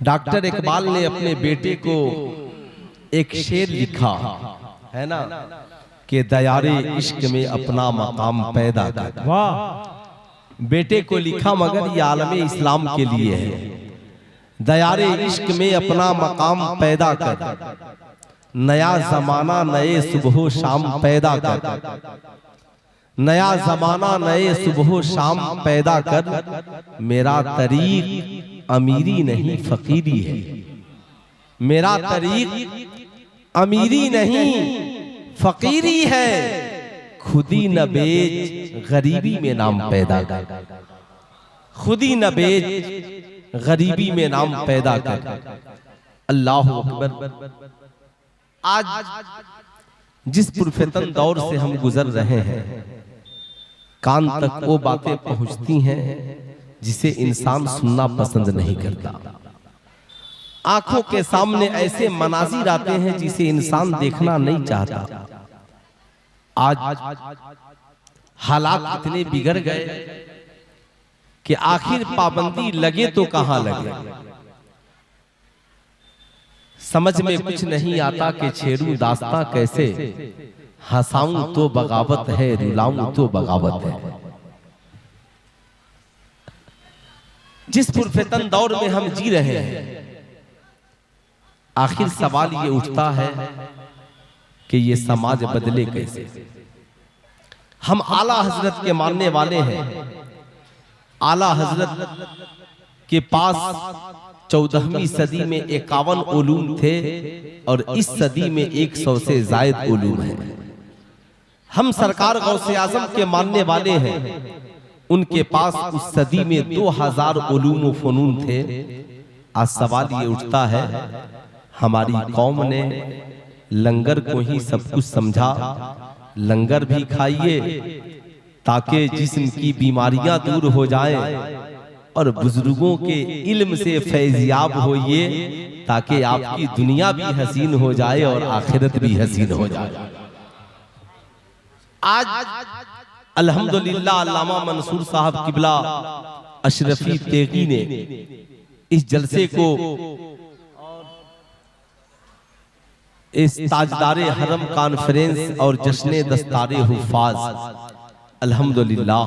Doctor Iqbal ने अपने बेटे को एक शेर लिखा है ना कि दयारे इश्क में अपना मकाम पैदा कर। वाह। बेटे को लिखा मगर ये आलम इस्लाम के लिए है। दयारे इश्क में अपना मकाम पैदा कर, नया जमाना नए सुबह शाम पैदा कर, नया जमाना नए सुबह शाम पैदा कर। मेरा तरीक अमीरी नहीं फकीरी है, मेरा तरीक अमीरी नहीं फकीरी है। खुदी न बेच गरीबी में नाम पैदा कर, खुदी न बेच गरीबी में नाम पैदा कर। अल्लाह अकबर। आज जिस पुरफितन दौर से हम गुजर रहे हैं, कान तक वो बातें पहुंचती हैं जिसे इंसान सुनना पसंद नहीं करता। आंखों के सामने ऐसे मनाजिर आते हैं जिसे इंसान देखना नहीं चाहता। आज हालात इतने बिगड़ गए कि आखिर पाबंदी लगे तो कहां लगे, समझ में कुछ नहीं आता कि छेड़ू दास्तां कैसे, हंसाऊं तो बगावत है, रुलाऊं तो बगावत है। जिस पुरफितन दौर में हम जी रहे हैं, आखिर सवाल ये उठता है कि ये समाज बदले कैसे। हम आला हजरत के मानने वाले हैं। आला हजरत के पास 14वीं सदी में 51 उलूम थे और इस सदी में 100 से जायद उलूम है। हम सरकार गौसे आजम के मानने वाले हैं। उनके पास उस सदी में 2000 उलूम व फनून थे। आज सवाल ये उठता है, हमारी कौम ने लंगर को ही सब कुछ समझा। लंगर भी खाइए ताकि जिस्म की बीमारियां दूर हो जाएं, और बुजुर्गों के इल्म से फैज़याब होइए ताकि आपकी दुनिया भी हसीन हो जाए और आखिरत भी हसीन हो जाए। आज अल्हम्दुलिल्लाह अल्लामा मंसूर साहब किबला अशरफी तेगी ने इस जलसे को, इस ताजदारे हरम कॉन्फ्रेंस और जश्ने दस्तारे हुफाज, अल्हम्दुलिल्लाह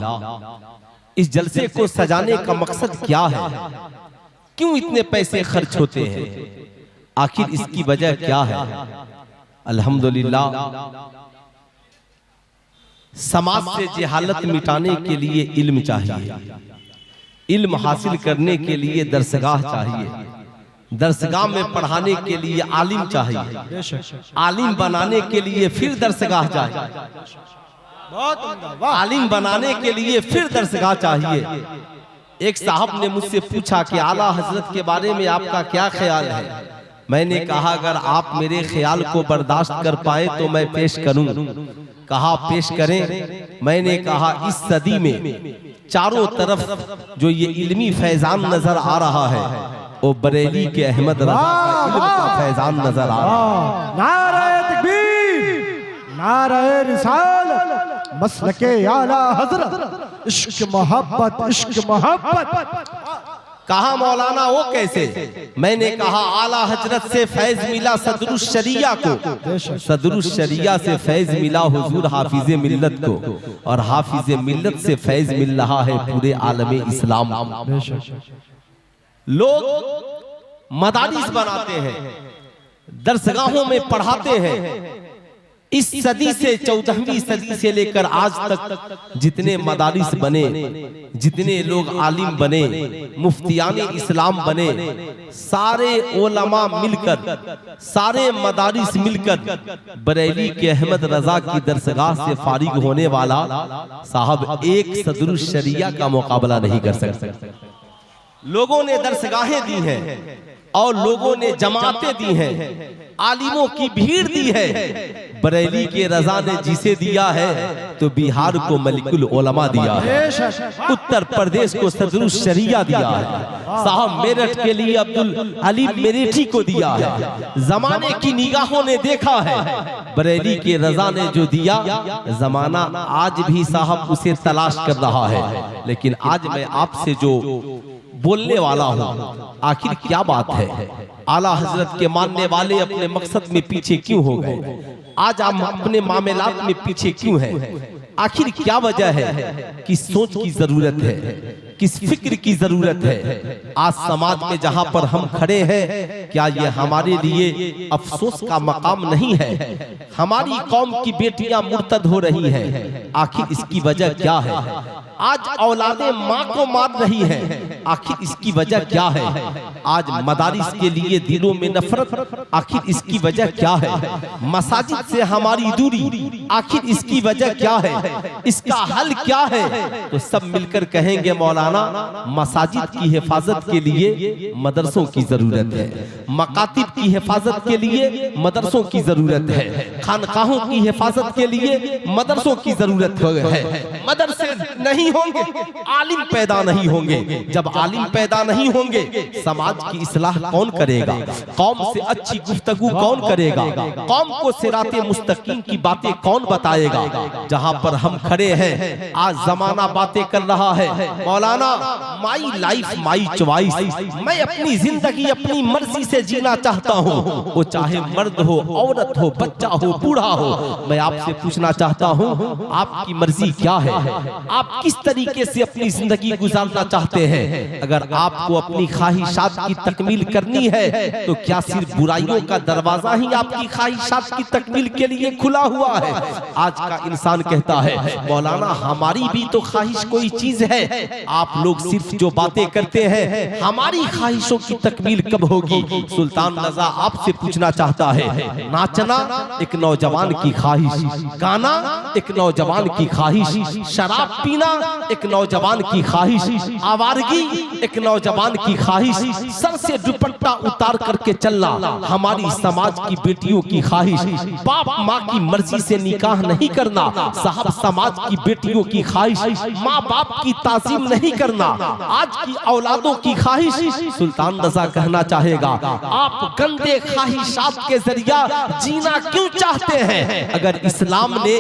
इस जलसे को सजाने का मकसद क्या है, क्यों इतने पैसे खर्च होते हैं, आखिर इसकी वजह क्या है। अल्हम्दुलिल्लाह समाज से जहालत मिटाने के लिए इल्म चाहिए, इल्म हासिल करने के लिए दरसगाह चाहिए, दरसगाह में पढ़ाने के लिए आलिम चाहिए, आलिम बनाने के लिए फिर दरसगाह चाहिए, आलिम बनाने के लिए फिर दरसगाह चाहिए। एक साहब ने मुझसे पूछा कि आला हजरत के बारे में आपका क्या ख्याल है। मैंने कहा अगर आप मेरे ख्याल को बर्दाश्त कर पाए तो मैं पेश करूं। कहा पेश करें। मैंने कहा इस सदी में चारों तरफ जो ये इल्मी फैजान नजर आ रहा है, वो बरेली के अहमद रजा का इल्म का फैजान नजर आ रहा है। नारे तकबीर, नारे रिसालत, मसलके आला हजरत, इश्क मोहब्बत, इश्क मोहब्बत। कहा मौलाना वो कैसे। मैंने कहा आला हजरत से फैज मिला सदरुस शरिया को, सदरुस शरिया से फैज मिला हुजूर हाफिज मिल्लत को, और हाफिज मिल्लत से फैज मिल रहा है पूरे आलमे इस्लाम। लोग मदारिस बनाते हैं, दरसगाहों में पढ़ाते हैं। इस सदी से 14वीं सदी से लेकर आज तक जितने मदारिस बने, जितने लोग आलिम बने, मुफ्तियान इस्लाम बने, सारे उलमा मिलकर, सारे मदारिस मिलकर बरेली के अहमद रजा की दरसगाह से फारिग होने वाला साहब एक सदरुस शरिया का मुकाबला नहीं कर सकते। लोगों ने दरसगाहें दी हैं और लोगों ने जमातें दी हैं, आलिमों की भीड़ दी है। बरेली के रजा ने जिसे दिया है तो बिहार को मलिकुल उलमा दिया है, उत्तर प्रदेश को सदरुस शरिया दिया है, साहब मेरठ के लिए अब्दुल अली मेरठी को दिया है। जमाने की निगाहों ने देखा है बरेली के रजा ने जो दिया, जमाना आज भी साहब उसे तलाश कर रहा है। लेकिन आज मैं आपसे जो बोलने वाला हूँ, आखिर क्या बात है? आला हजरत के मानने वाले अपने मकसद में पीछे क्यों हो गए? आज हम अपने मामलात में पीछे क्यों हैं? आखिर क्या वजह है? किस सोच की जरूरत है, किस फिक्र की जरूरत है? आज समाज में जहां पर हम खड़े हैं, क्या ये हमारे लिए अफसोस का मकाम नहीं है? हमारी कौम की बेटियां मुर्तद हो रही हैं, आखिर इसकी वजह क्या है? आज औलादें माँ को मार रही हैं, आखिर इसकी वजह क्या है? आज मदारिस के लिए दिलों में नफरत, आखिर इसकी वजह क्या है? मसाजिद से हमारी दूरी, आखिर इसकी वजह क्या है? इसका हल क्या है? तो सब मिलकर कहेंगे मौलाना, मसाजिद की हिफाजत के लिए मदरसों की जरूरत है, मकातिब की हिफाजत के लिए मदरसों की जरूरत है, खानकाहों की हिफाजत के लिए मदरसों की जरूरत है। मदरसे नहीं होंगे, आलिम पैदा नहीं होंगे। जब आलिम पैदा नहीं होंगे, समाज की इस्लाह कौन करेगा? कौम से अच्छी गुफ्तगू कौन करेगा? कौम को सिराते मुस्तकीम की बातें कौन बताएगा? जहां पर हम खड़े हैं, आज जमाना बातें कर रहा है, मौलाना माई लाइफ माई चॉइस, मैं अपनी जिंदगी अपनी मर्जी से जीना चाहता हूँ, वो चाहे मर्द हो, औरत हो, बच्चा हो, बूढ़ा हो। मैं आपसे पूछना चाहता हूँ, आपकी मर्जी क्या है? आप किस तरीके से अपनी जिंदगी गुजारना चाहते हैं? अगर आपको अपनी ख्वाहिशात की तकमील करनी है, तो क्या सिर्फ बुराइयों का दरवाजा ही आपकी ख्वाहिशात की तकमील के लिए खुला हुआ है? आज का इंसान कहता है, मौलाना हमारी भी तो ख्वाहिश कोई चीज है, आप लोग सिर्फ जो बातें करते हैं, हमारी ख्वाहिशों की तकमील कब होगी? सुल्तान रजा आपसे पूछना चाहता है, नाचना एक नौजवान की ख्वाहिश, गाना एक नौजवान की ख्वाहिश, शराब पीना एक नौजवान की ख्वाहिश, आवारगी एक नौजवान की ख्वाहिश, सर से दुपट्टा उतार करके चलना हमारी समाज की बेटियों की ख्वाहिश, बाप माँ की मर्जी से निकाह नहीं करना साहब समाज की बेटियों की ख्वाहिश, माँ बाप की ताजीम नहीं करना आज की औलादों की ख्वाहिश। सुल्तान रजा कहना चाहेगा, आप गंदे ख्वाहिशात के जरिया जीना क्यों चाहते हैं? अगर इस्लाम ने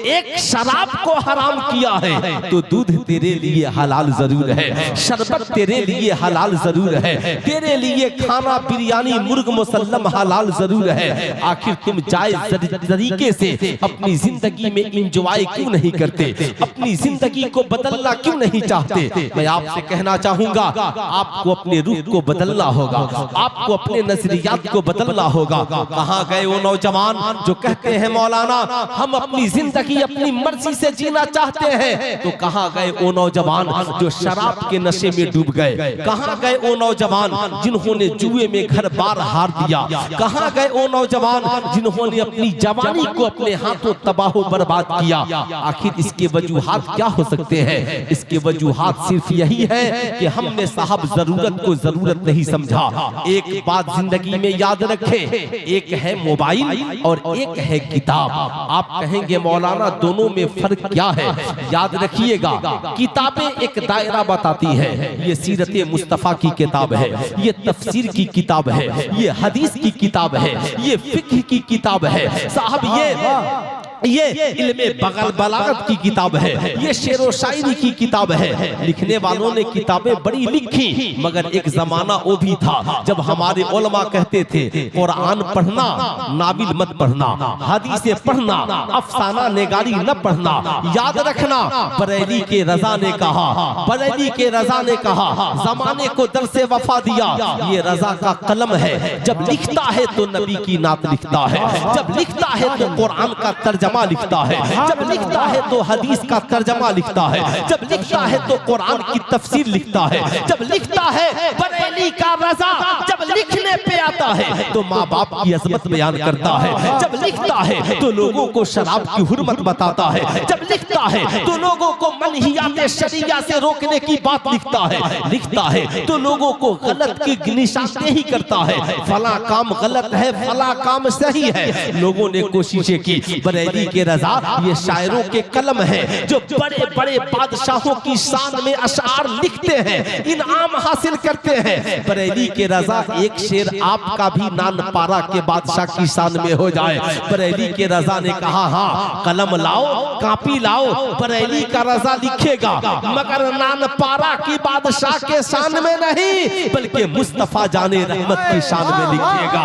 एक शराब को हराम किया है, तो दूध तेरे लिए हलाल जरूर है, शरबत तेरे लिए हलाल जरूर है, तेरे लिए खाना बिरयानी मुर्ग मुसल्लम हलाल जरूर है। आखिर तुम जायज तरीके से अपनी जिंदगी में इंजॉय क्यों नहीं करते? अपनी जिंदगी को बदलना क्यों नहीं चाहते? मैं आपसे कहना चाहूंगा, आपको अपने रूह को बदलना होगा, आपको अपने नजरियात को बदलना होगा। कहाँ गए वो नौजवान जो कहते हैं मौलाना हम अपनी जिंदगी अपनी मर्जी से जीना चाहते हैं? तो कहाँ गए वो नौजवान जो शराब के नशे में डूब गए? कहाँ गए वो नौजवान जिन्होंने जुए में घर बार हार दिया? कहाँ गए वो नौजवान जिन्होंने अपनी जवानी को अपने हाथों तबाह बर्बाद किया? आखिर इसके वजूहात क्या हो सकते हैं? इसके वजूहात सिर्फ यही है कि हमने साहब जरूरत को जरूरत नहीं समझा। एक बात जिंदगी में याद रखे, एक है मोबाइल और एक है किताब। आप कहेंगे मौलाना दोनों में फर्क क्या है? याद रखिएगा, किताबें एक दायरा बताती है, ये सीरत मुस्तफा की किताब है, ये तफसीर की किताब है, ये हदीस की किताब है, ये फिक्र की किताब है साहब, ये इल्मे बलागत की किताब है, ये शेर व शायरी की किताब है। लिखने वालों ने किताबें बड़ी लिखी, मगर एक जमाना वो भी था जब हमारे उलमा कहते थे कुरान पढ़ना नाबिल मत पढ़ना, हदीसें पढ़ना अफसाना निगारी न पढ़ना। याद रखना, बरेली के रजा ने कहा, बरेली के रजा ने कहा, जमाने को दर से वफा दिया, ये रजा का कलम है, जब लिखता है तो नबी की नात लिखता है, जब लिखता है तो कुरान का तर्जमा लिखता है, जब लिखता है तो हदीस का तर्जमा लिखता है, जब लिखता है तो कुरान की तफसीर लिखता है, जब लिखता है बरेली का रजा, जब लिखने पे आता है तो माँ बाप की अजमत बयान करता है, जब लिखता है तो लोगों को शराब की हुर्मत बताता है, जब लिखता है तो लोगों को मनहियात शरिया से रोकने की बात लिखता है, लिखता है तो लोगों को गलत की निशानदेही करता है, फला काम गलत है, फला काम सही है। लोगों ने कोशिशें की, बरेली के रजा ये शायरों के कलम है जो बड़े बड़े बादशाहों की शान में अशआर लिखते हैं, इनाम हासिल करते हैं। बरेली के रजा एक शेर आप आपका भी नान पारा के बादशाह की शान में हो जाए। बरेली के रजा ने कहा हाँ कलम लाओ कापी लाओ, बरेली का रजा लिखेगा मगर नान पारा की बादशाह के शान में नहीं बल्कि मुस्तफा जाने रहमत की शान में लिखेगा,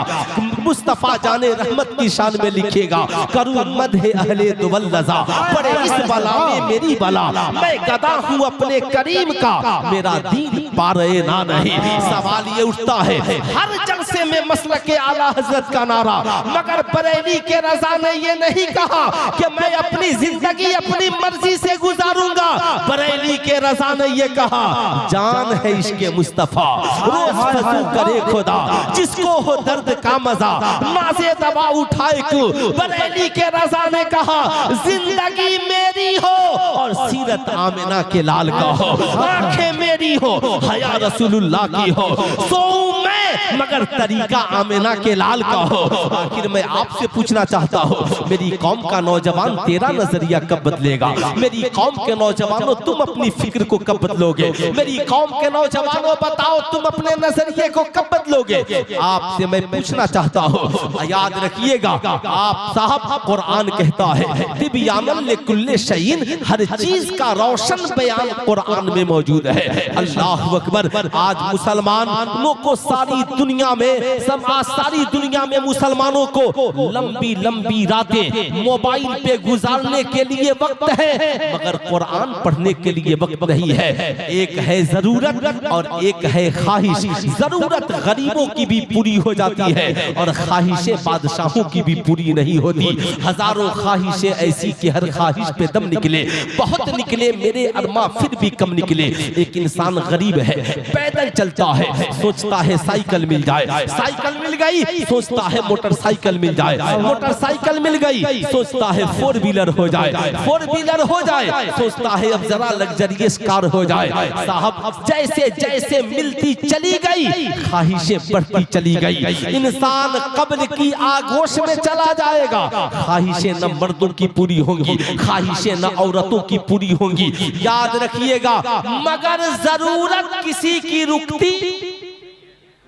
मुस्तफा जाने रहमत की शान में लिखेगा। करूं मदहे अहले दुवल रजा, पड़े इस बला में मेरी बला, मैं गदा हूँ अपने करीम का, मेरा दीन पारे ना नहीं। सवाल ये उठता है हर जलसे में मसलक के आला हजरत का नारा, मगर बरेली के रजा ने ये नहीं कहा कि मैं अपनी जिंदगी अपनी मर्जी से गुजारूंगा। बरेली के रजा ने ये कहा जान है इश्क़ मुस्तफा, रोज फजू करे खुदा, जिसको हो दर्द का मजा नाज़े दवा उठाए क्यों। बरेली के रजा ने कहा जिंदगी मेरी हो और सीरत आमिना के लाल का हो, आंखें मेरी हो हया रसूलुल्लाह की हो, सोऊं मैं मगर तरीका आमिना के लाल का हो। आखिर मैं आपसे पूछना चाहता हूँ मेरी कौम का नौजवान तेरा नजरिया कब बदलेगा? मेरी कौम के नौजवानों तुम अपनी फिक्र को कब बदलोगे? मेरी कौम के नौजवानों बताओ तुम अपने नजरिए को कब बदलोगे? आपसे मैं पूछना चाहता हूँ, याद रखिएगा आप साहब कुरान कहता है तिबयानन लिकुल्ले शैइन, हर चीज का रोशन बयान कुरान में मौजूद है। अल्लाह अकबर। आज मुसलमानों को सारी दुनिया में सारी दुनिया में मुसलमानों को लंबी लंबी रातें मोबाइल पे गुजारने के लिए वक्त है मगर कुरान पढ़ने के लिए वक्त नहीं है। एक है जरूरत और एक है ख्वाहिश। जरूरत गरीबों की भी पूरी हो जाती है और ख्वाहिशें बादशाहों की भी पूरी नहीं होती। हजारों ख्वाहिशें ऐसी कि हर ख्वाहिश पे दम निकले, बहुत निकले मेरे अरमा फिर भी कम निकले। एक इंसान गरीब है, पैदल चलता है, सोचता है साइकिल मिल जाए, साइकिल मिल गई सोचता है मोटरसाइकिल मिल जाए, मोटरसाइकिल मिल गई सोचता है फोर व्हीलर हो जाए, फोर व्हीलर हो जाए सोचता है अब जरा लग्जरियस कार हो जाए। साहब जैसे जैसे मिलती चली गई ख्वाहिशें बढ़ती चली गई। इंसान कब्र की आगोश में चला जाएगा। ख्वाहिशें न मर्दों की पूरी होंगी, ख्वाहिशें न औरतों की पूरी होंगी। याद रखिएगा मगर जरूरत किसी की रुकती,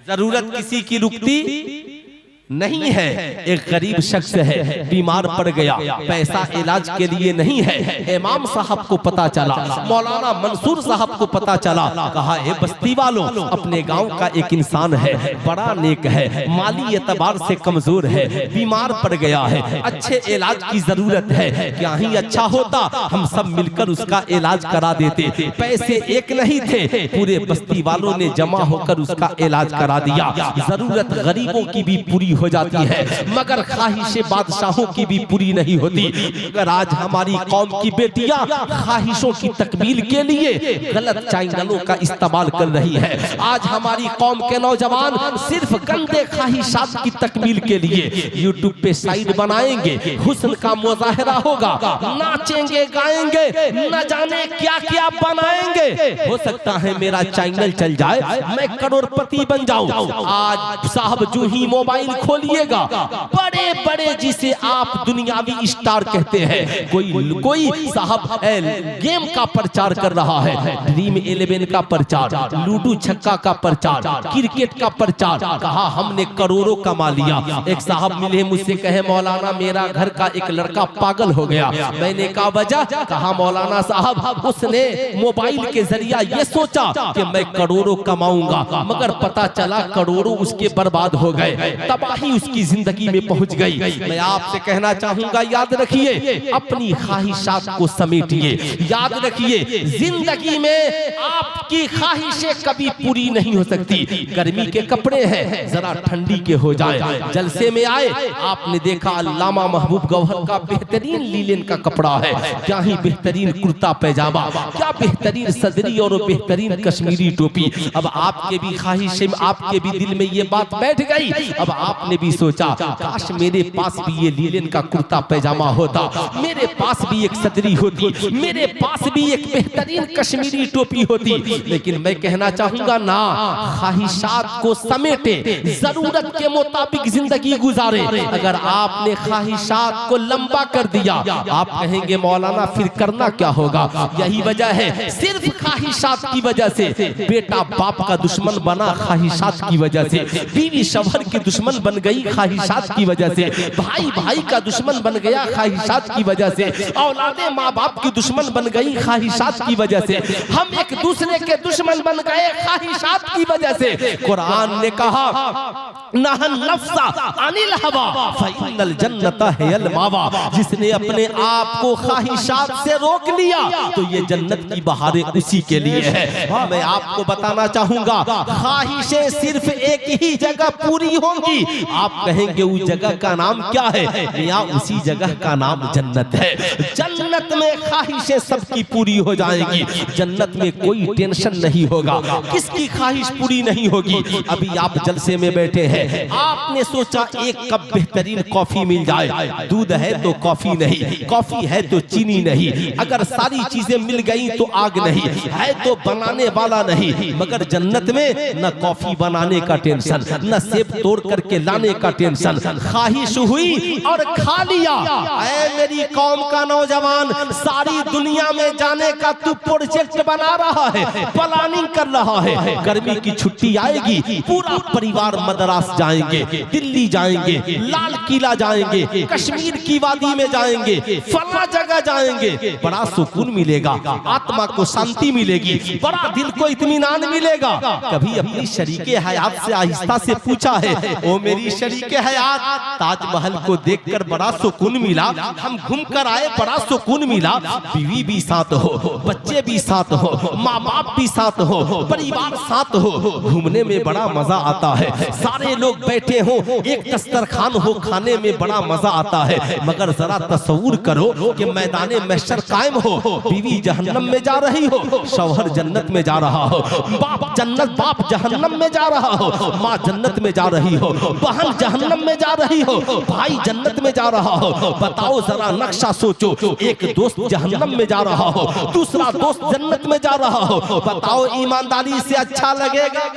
जरूरत किसी की रुकती नहीं है। एक गरीब शख्स है बीमार पड़ गया, पैसा इलाज के लिए नहीं है। इमाम साहब को पता चला, मौलाना मंसूर साहब को पता चला, कहा ए बस्ती वालों अपने गांव का एक इंसान है, बड़ा नेक है, माली एतबार से कमजोर है, बीमार पड़ गया है, अच्छे इलाज की जरूरत है, क्या ही अच्छा होता हम सब मिलकर उसका इलाज करा देते। पैसे एक नहीं थे, पूरे बस्ती वालों ने जमा होकर उसका इलाज करा दिया। जरूरत गरीबों की भी पूरी हो जाती है मगर ख्वाहिशें बादशाहों की भी पूरी नहीं होती। अगर आज हमारी कौम की बेटियां ख्वाहिशों की तकमील के लिए गलत चैनलों का इस्तेमाल कर रही है, आज हमारी कौम के नौजवान सिर्फ गंदे ख्वाहिशात की तकमील के लिए यूट्यूब पे साइट बनाएंगे, हुस्न का मुजाहरा होगा, नाचेंगे गाएंगे, न जाने क्या क्या बनाएंगे। हो सकता है मेरा चैनल चल जाए, मैं करोड़पति बन जाऊं। आज साहब जो ही मोबाइल खोलिएगा बड़े बड़े जिसे आप दुनियावी स्टार कहते हैं, कोई साहब गेम का प्रचार कर रहा है, ड्रीम 11 का प्रचार, लूडो छक्का का प्रचार, क्रिकेट का प्रचार, कहा हमने करोड़ों कमा लिया। एक साहब मिले मुझसे कहे मौलाना मेरा घर का एक लड़का पागल हो गया। मैंने कहा वजह, कहा मौलाना साहब उसने मोबाइल के जरिया ये सोचा कि मैं करोड़ों कमाऊंगा मगर पता चला करोड़ों उसके बर्बाद हो गए, तबाही उसकी जिंदगी में पहुंच गई। मैं आपसे कहना चाहूंगा याद रखिए अपनी ख्वाहिशात को समेटिए। याद रखिए जिंदगी में आपकी ख्वाहिशें कभी पूरी नहीं हो सकती। गर्मी के कपड़े हैं जरा ठंडी के हो जाए, जलसे में आए आपने देखा अल्लामा महबूब गौहर का बेहतरीन लीलन का कपड़ा है, क्या ही बेहतरीन कुर्ता पैजामा, क्या बेहतरीन सदरी और बेहतरीन कश्मीरी टोपी। अब आपके भी ख्वाहिशें, आपके भी दिल में ये बात बैठ गई, अब आप आपने भी सोचा काश मेरे पास भी ये लीलन का कुर्ता पैजामा होता, मेरे पास भी एक सदरी होती, मेरे पास भी एक बेहतरीन कश्मीरी टोपी होती। लेकिन मैं कहना चाहूंगा ना, ख्वाहिशात को समेटे, जरूरत के मुताबिक जिंदगी गुजारे। अगर आपने ख्वाहिशात को लंबा कर दिया, आप कहेंगे मौलाना फिर करना क्या होगा। यही वजह है, सिर्फ ख्वाहिशात की वजह से बेटा बाप का दुश्मन बना, ख्वाहिशात की वजह से बीवी शौहर की दुश्मन बन गई, ख्वाहिशात की वजह से भाई भाई का दुश्मन बन गया, ख्वाहिशात की वजह से औलादे माँ बाप की दुश्मन बन गई, ख्वाहिशात की वजह से हम एक दूसरे के दुश्मन बन गए, ख्वाहिशात की वजह से। कुरान ने कहा नहन नफ्सा अनिल हवा फइन्नल जन्नता हियल मावा, जिसने अपने आप को ख्वाहिशात से रोक लिया तो ये जन्नत की बहारें उसी के लिए है। मैं आपको बताना चाहूंगा, ख्वाहिशें सिर्फ एक ही जगह पूरी होंगी। आप कहेंगे उस जगह का नाम क्या है? या उसी जगह का नाम जन्नत है। जन्नत में ख्वाहिशें सबकी पूरी हो जाएंगी, जन्नत में कोई टेंशन नहीं होगा, किसकी ख्वाहिश पूरी नहीं होगी। अभी आप जलसे में बैठे हैं, आपने सोचा एक कप बेहतरीन कॉफी मिल जाए, दूध है तो कॉफी नहीं, कॉफी है तो चीनी नहीं, अगर सारी चीजें मिल गई तो आग नहीं है तो बनाने वाला नहीं। मगर जन्नत में न कॉफी बनाने का टेंशन, न सेब तोड़ करके लाने का टेंशन, ख्वाहिश हुई और खा लिया। ऐ मेरी कौम का नौजवान, सारी दुनिया में जाने का तू प्रोजेक्ट बना रहा है, प्लानिंग कर रहा है। गर्मी की छुट्टी आएगी, पूरा परिवार मद्रास जाएंगे, दिल्ली जाएंगे, लाल किला जाएंगे, कश्मीर की वादी में जाएंगे, फला जगह जाएंगे, बड़ा सुकून मिलेगा, आत्मा को शांति मिलेगी, बड़ा दिल को इत्मीनान मिलेगा। कभी अपनी शरीके हयात से आहिस्ता से पूछा है, ओ मेरी शरीके हयात, ताजमहल को देखकर बड़ा सुकून मिला, हम घूम कर आए, बड़ा सुकून मिला, बीवी भी साथ हो, बच्चे भी साथ हो, माँ बाप भी साथ हो, परिवार साथ हो, घूमने में बड़ा मजा आता है, सारे लोग बैठे हो, एक दस्तरखान हो, खाने में बड़ा मजा आता है। मगर जरा तस्वूर करो कि मैदाने महशर कायम हो, बीवी जहन्नम में जा रही हो, शौहर जन्नत में जा रहा हो, बाप जहन्नम में जा रहा हो, माँ जन्नत में जा रही हो, बहन जहन्नम में जा रही हो, भाई जन्नत में जा रहा हो। बताओ जरा नक्शा सोचो, एक दोस्त जहन्नम में जा रहा हो, दूसरा दोस्त जन्नत में जा रहा हो, बताओ ईमानदारी से अच्छा लगेगा?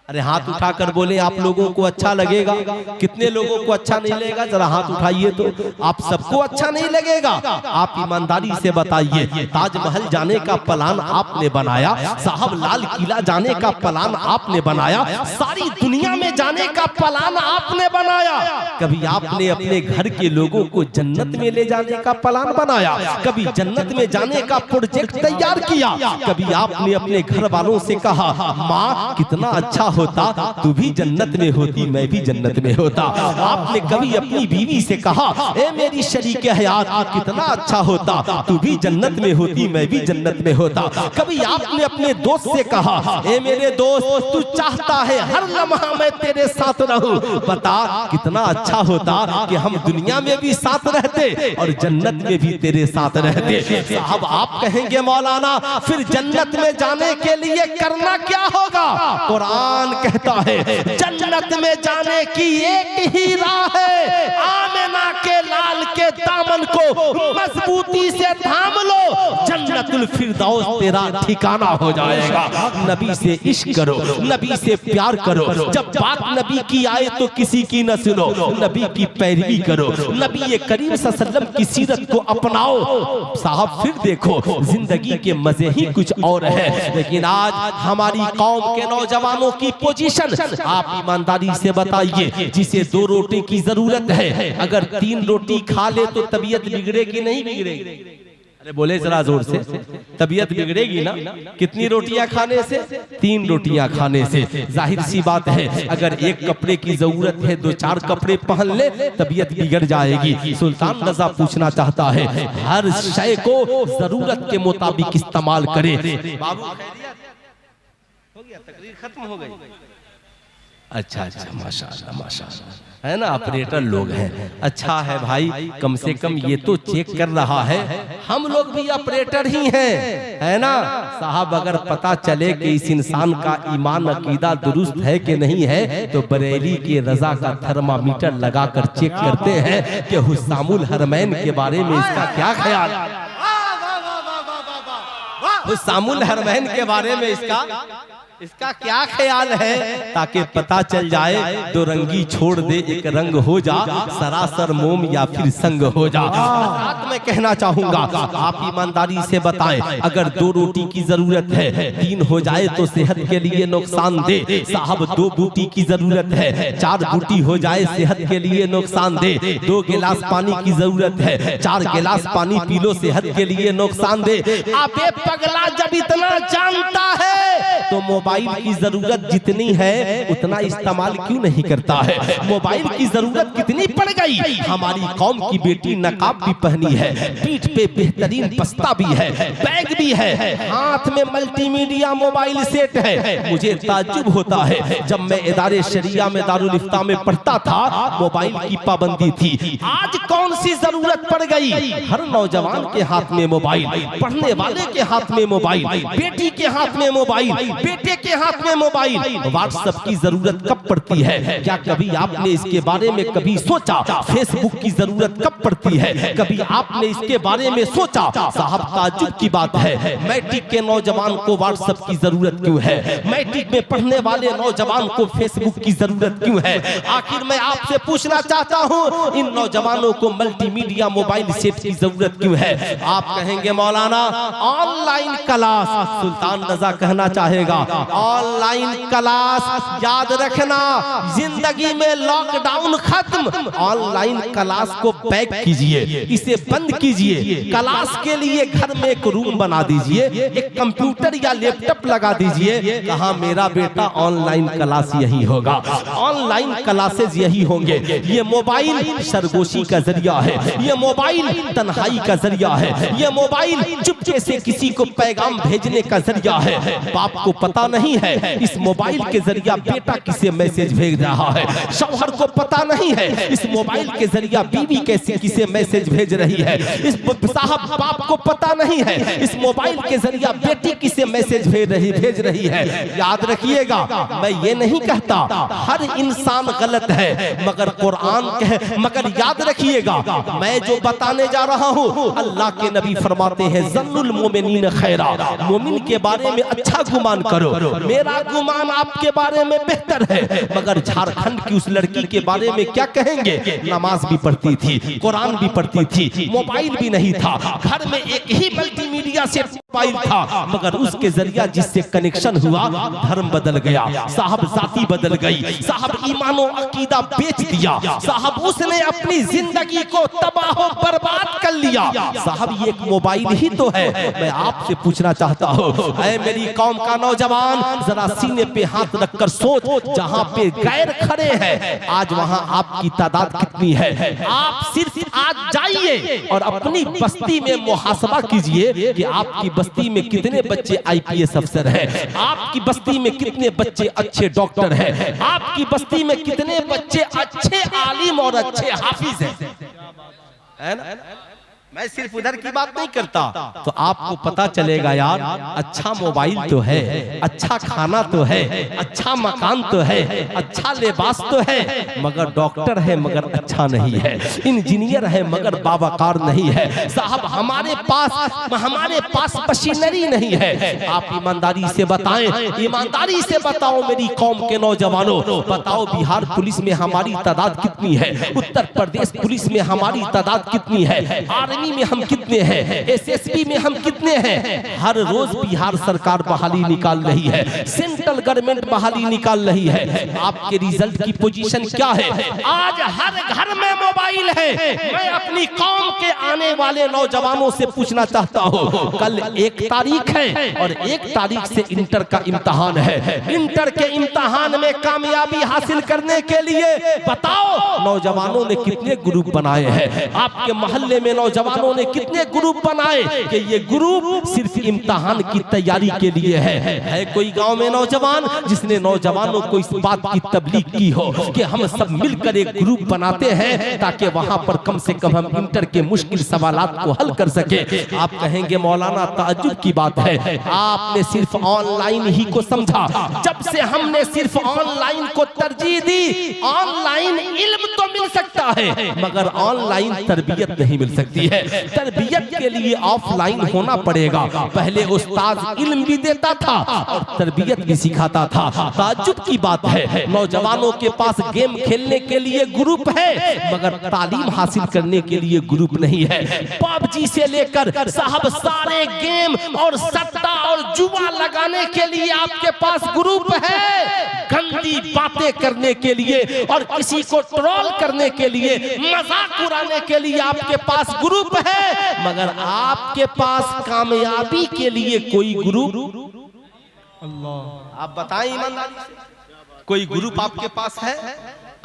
अरे हाथ उठाकर बोले आप लोगों को अच्छा लगेगा? कितने लोगों को अच्छा नहीं लगेगा? जरा हाथ उठाइए तो। आप सबको अच्छा नहीं लगेगा? आप ईमानदारी से बताइए। ताजमहल जाने का प्लान आपने बनाया, साहब लाल किला जाने का प्लान आपने बनाया, सारी दुनिया में जाने का प्लान आपने बनाया। कभी आपने अपने घर के लोगों को जन्नत में ले जाने का प्लान बनाया? कभी जन्नत में जाने का प्रोजेक्ट तैयार किया? कभी आपने अपने घर वालों से कहा माँ कितना अच्छा होता तू भी जन्नत में होती, मैं भी जन्नत में होता? आपने कभी अपनी बीवी से कहा ए मेरी शरीके हयात कितना अच्छा होता तू भी जन्नत में होती, मैं भी जन्नत में होता? कभी आपने अपने दोस्त से कहा ए मेरे दोस्त तू चाहता है हर लम्हा मैं तेरे साथ रहूं, बता कितना अच्छा होता कि हम दुनिया में भी साथ रहते और जन्नत में भी तेरे साथ रहते। साहब आप कहेंगे मौलाना फिर जन्नत में जाने के लिए करना क्या होगा? कुरान कहता है जन्नत में जाने की एक ही राह है, आमिना के लाल के दामन को मजबूती से थाम लो, जन्नतुल फिरदौस तेरा ठिकाना हो जाएगा। नबी से इश्क करो, नबी से प्यार करो, जब बात नबी की आए तो किसी की न सुनो, नबी की पैरवी करो, नबी करीम सल्लल्लाहु अलैहि वसल्लम की सीरत को अपनाओ। साहब फिर देखो जिंदगी के मजे ही कुछ और है। लेकिन आज हमारी कौम के नौजवानों की पोजीशन आप ईमानदारी से बताइए, जिसे 2 रोटी की जरूरत है अगर 3 रोटी खा ले तो तबीयत बिगड़ेगी नहीं बिगड़ेगी? अरे बोले जरा जोर से, तबीयत बिगड़ेगी ना? कितनी रोटियां खाने से? 3 रोटियां खाने से। जाहिर सी बात है अगर एक कपड़े की जरूरत है 2-4 कपड़े पहन ले तबीयत बिगड़ जाएगी। सुल्तान रजा पूछना चाहता है हर शय को जरूरत के मुताबिक इस्तेमाल करे। बाबू हो गया, तकरीर खत्म हो गई। अच्छा अच्छा, माशाअल्लाह माशाअल्लाह, है ना, ऑपरेटर लोग हैं। अच्छा है भाई, कम से कम ये तो चेक कर रहा है, हम लोग भी ऑपरेटर ही हैं, है ना साहब। अगर पता चले कि इस इंसान का ईमान अकीदा दुरुस्त है कि नहीं है, तो बरेली के रजा का थर्मामीटर लगाकर चेक करते हैं कि हुस्सामुल हरमैन के बारे में इसका क्या ख्याल, हुस्सामुल हरमैन के बारे में इसका क्या ख्याल है, ताकि पता चल जाए। दो रंगी छोड़ दे, एक रंग हो जा, सरासर मोम या फिर संग हो जा। साथ में कहना चाहूंगा, आप ईमानदारी से बताएं, अगर 2 रोटी की जरूरत है, 3 हो जाए तो सेहत के लिए नुकसान दे। साहब 2 बूटी की जरूरत है, 4 बूटी हो जाए सेहत के लिए नुकसान दे। 2 गिलास पानी की जरूरत है, 4 गिलास पानी पी लो सेहत के लिए नुकसान दे। अबे पगला, जब इतना जानता है तो मोबाइल की जरूरत जितनी है उतना इस्तेमाल क्यों नहीं करता है। मोबाइल की जरूरत कितनी पड़ गई। हमारी कौम की बेटी नकाब भी पहनी है, पीठ पे बेहतरीन बस्ता भी है, बैग भी है, हाथ में मल्टीमीडिया मोबाइल सेट है। मुझे ताज्जुब होता है, जब मैं इदारे शरिया में दारुल इफ्ता में पढ़ता था, मोबाइल की पाबंदी थी। आज कौन सी जरूरत पड़ गई। हर नौजवान के हाथ में मोबाइल, पढ़ने वाले के हाथ में मोबाइल, बेटी के हाथ में मोबाइल, बेटे के हाथ में मोबाइल। व्हाट्सएप की जरूरत कब पड़ती है, क्या कभी आपने इसके बारे में कभी सोचा। फेसबुक की जरूरत कब पड़ती है, कभी आपने इसके बारे में सोचा। साहब ताज्जुब की बात है, मैट्रिक के नौजवान को व्हाट्सएप की जरूरत क्यों है, मैट्रिक में पढ़ने वाले नौजवान को फेसबुक की जरूरत क्यों है। आखिर मैं आपसे पूछना चाहता हूँ, इन नौजवानों को मल्टीमीडिया मोबाइल सेट की जरूरत क्यों है। आप कहेंगे मौलाना ऑनलाइन क्लास, सुल्तान रजा कहना चाहेगा ऑनलाइन क्लास। याद रखना, जिंदगी में लॉकडाउन खत्म, ऑनलाइन क्लास को बैक कीजिए, इसे बंद कीजिए। क्लास के लिए घर में एक रूम बना दीजिए, एक कंप्यूटर या लैपटॉप लगा दीजिए। कहा मेरा बेटा ऑनलाइन क्लास यही होगा, ऑनलाइन क्लासेस यही होंगे। ये मोबाइल सरगोशी का जरिया है, ये मोबाइल तन्हाई का जरिया है, ये मोबाइल चुपके से किसी को पैगाम भेजने का जरिया है। बाप को पता नहीं है इस मोबाइल के जरिया बेटा किसे मैसेज भेज रहा है, शौहर को पता नहीं है इस मोबाइल के जरिया बीवी कैसे किसे मैसेज भेज रही है। इस साहब बाप को पता नहीं है इस मोबाइल के जरिया बेटी किसे मैसेज भेज रही है। याद रखिएगा, मैं ये नहीं कहता हर इंसान गलत है, मगर कुरान कहे, मगर याद रखिएगा मैं जो बताने जा रहा हूँ, अल्लाह के नबी फरमाते हैं ज़न्नुल मोमिनीन खैरा, मोमिन के बारे में अच्छा गुमान करो। मेरा गुमान आपके बारे में बेहतर है, मगर झारखंड की उस लड़की के बारे में क्या कहेंगे। नमाज भी पढ़ती थी, कुरान भी पढ़ती थी, मोबाइल भी नहीं था, घर में एक ही मल्टीमीडिया से मोबाइल था, मगर उसके जरिया जिससे कनेक्शन हुआ धर्म बदल गया, साहब जाति बदल गई, साहब ईमानो अकीदा बेच दिया, साहब उसने अपनी जिंदगी को तबाह बर्बाद कर लिया। साहब ये एक मोबाइल ही तो है। मैं आपसे पूछना चाहता हूँ, ऐ मेरी कौम का नौजवान, जरा सीने पे हाथ रखकर सोच, जहाँ पे गैर खड़े हैं आज वहाँ आपकी तादाद कितनी है। आप सिर्फ आज जाइए और अपनी बस्ती में मुहासबा कीजिए कि आपकी बस्ती में कितने बच्चे IPS अफसर हैं, आपकी बस्ती में कितने बच्चे अच्छे डॉक्टर हैं, आपकी बस्ती में कितने बच्चे अच्छे आलिम और अच्छे हाफिज हैं। मैं सिर्फ उधर की बात नहीं करता, तो आपको पता चलेगा यार, अच्छा मोबाइल तो है, अच्छा खाना तो है, अच्छा मकान तो है, अच्छा लिबास तो है, मगर डॉक्टर है मगर अच्छा नहीं है, इंजीनियर है मगर बावकार नहीं है। साहब हमारे पास मशीनरी नहीं है। आप ईमानदारी से बताएं, ईमानदारी से बताओ मेरी कौम के नौजवानों, बताओ बिहार पुलिस में हमारी तादाद कितनी है, उत्तर प्रदेश पुलिस में हमारी तादाद कितनी है, आर्मी में हम कितने हैं, SSB में हम कितने हैं। हर रोज बिहार सरकार बहाली निकाल रही है, सेंट्रल गवर्नमेंट बहाली निकाल रही है। आपके रिजल्ट की पोजीशन क्या है। आज हर घर में मोबाइल है। मैं अपनी कौम के आने वाले नौजवानों से पूछना चाहता हूँ, कल 1 तारीख है और 1 तारीख से इंटर का इम्तिहान है। इंटर के इम्तिहान में कामयाबी हासिल करने के लिए बताओ नौजवानों ने कितने ग्रुप बनाए हैं। आपके मोहल्ले में नौजवान नौजवानों ने कितने ग्रुप बनाए कि ये ग्रुप सिर्फ इम्तिहान की तैयारी के लिए है कोई गांव में नौजवान जिसने नौजवानों को इस बात की तबलीग की हो कि हम सब मिलकर एक ग्रुप बनाते हैं ताकि वहां पर कम से कम हम इंटर के मुश्किल सवालात को हल कर सके। आप कहेंगे मौलाना ताज्जुब की बात है, आपने सिर्फ ऑनलाइन ही को समझा। जब से हमने सिर्फ ऑनलाइन को तरजीह दी, ऑनलाइन इल्म तो मिल सकता है मगर ऑनलाइन तरबियत नहीं मिल सकती है। तरबियत के लिए ऑफलाइन होना पड़ेगा। पहले उस्ताद इल्म भी देता था और तरबियत भी सिखाता था। ताज्जुब की बात है, नौजवानों के पास गेम खेलने के लिए ग्रुप है मगर तालीम हासिल करने के लिए ग्रुप नहीं है। पबजी से लेकर साहब सारे गेम और सट्टा और जुआ लगाने के लिए आपके पास ग्रुप है, गंदी बातें करने के लिए और किसी को ट्रोल करने के लिए, मजाक उड़ाने के लिए आपके पास ग्रुप है मगर आपके पास कामयाबी के लिए कोई ग्रुप? अल्लाह, आप बताएं ईमानदारी से, कोई ग्रुप आपके पास है?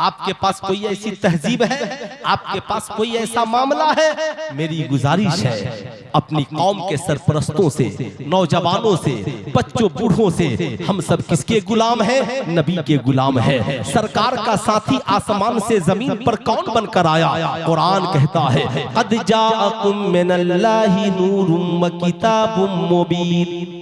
आपके पास कोई ऐसी तहजीब है? आपके पास कोई ऐसा मामला है? मेरी गुजारिश है अपनी कौम के सरपरस्तों से, नौजवानों से, बच्चों बूढ़ों से, हम सब किसके गुलाम हैं? नबी के गुलाम हैं। सरकार का साथी आसमान से जमीन पर कौन बनकर आया? कुरान कहता है क़द जाअकुम मिनल्लाहि नूरुम व किताबुम मुबीन।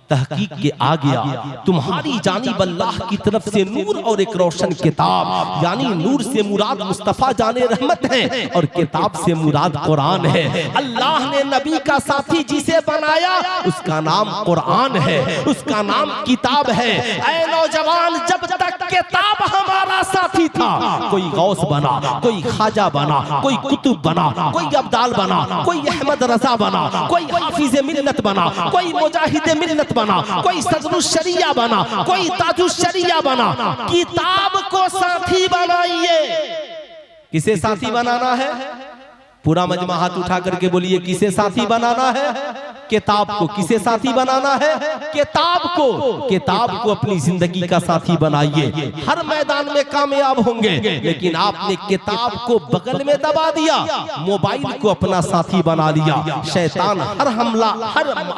तहकीक के आ गया तुम्हारी जानिब अल्लाह की तरफ से नूर और एक रोशन किताब, यानी नूर से मुराद मुस्तफा जाने रहमत है और किताब से मुराद कुरान है। अल्लाह ने नबी का साथी जिसे बनाया उसका नाम कुरान है, उसका नाम किताब है। ऐ नौजवान, जब तक किताब हमारा साथी था, कोई गौस बना, कोई खाजा बना, कोई कुतुब बना, कोई अब्दाल बना, कोई अहमद रजा बना, कोई हाफिज मिल्लत बना, कोई मुजाहिद मिल्लत बना, कोई सदरुश शरिया बना, कोई ताजुश शरिया बना। किताब को साथी बनाइए। किसे साथी बनाना है? पूरा मजमा हाथ उठा करके बोलिए, किसे साथी बनाना है? किताब को। किसे साथी बनाना है? किताब को। किताब को अपनी जिंदगी का साथी बनाइए, हर मैदान में कामयाब होंगे। लेकिन आपने किताब को बगल में दबा दिया, मोबाइल को अपना साथी बना लिया। शैतान हर हमला,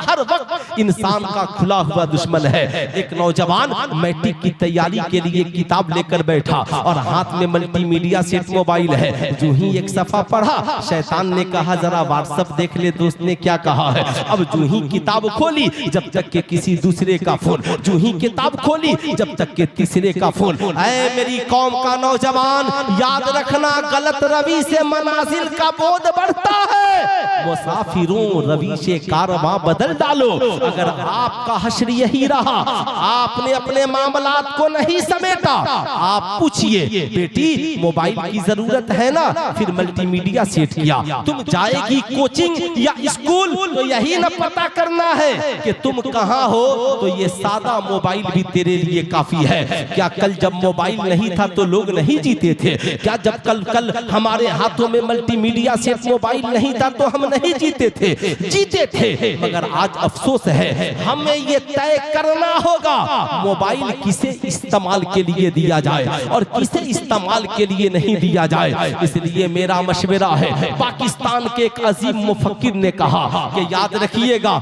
हर वक्त इंसान का खुला हुआ दुश्मन है। एक नौजवान मैट्रिक की तैयारी के लिए किताब लेकर बैठा और हाथ में मल्टीमीडिया सेट मोबाइल है। जो ही एक सफा पढ़ा, शैतान ने कहा जरा व्हाट्सएप देख ले दोस्त ने क्या कहा है। अब जो ही किताब खोली, जब तक के किसी दूसरे का फोन, जो ही किताब खोली जब तक के तीसरे का फोन। ऐ मेरी कौम का नौजवान, याद रखना गलत रवि से मनाजिल का बोझ बढ़ता है। मुसाफिरों रवि से कारवां बदल डालो। अगर आपका हश्र यही रहा, आपने अपने मामलात को नहीं समेटा, आप पूछिए बेटी मोबाइल की जरूरत है ना, फिर मल्टीमीडिया सेट किया, तुम जाएगी कोचिंग या स्कूल तो यही न पता करना है कि तुम कहां हो, तो ये सादा मोबाइल भी तेरे लिए काफी है। क्या कल जब मोबाइल नहीं था तो लोग नहीं जीते थे? क्या जब कल हमारे हाथों में मल्टीमीडिया सेट मोबाइल नहीं था तो हम नहीं जीते थे? जीते थे। मगर आज अफसोस है, हमें ये तय करना होगा मोबाइल किसे इस्तेमाल के लिए दिया जाए और किसे इस्तेमाल के लिए नहीं दिया जाए। इसलिए मेरा मशवरा है, पाकिस्तान के एक अजीम मुफक्किर ने कहा कि याद रखिएगा,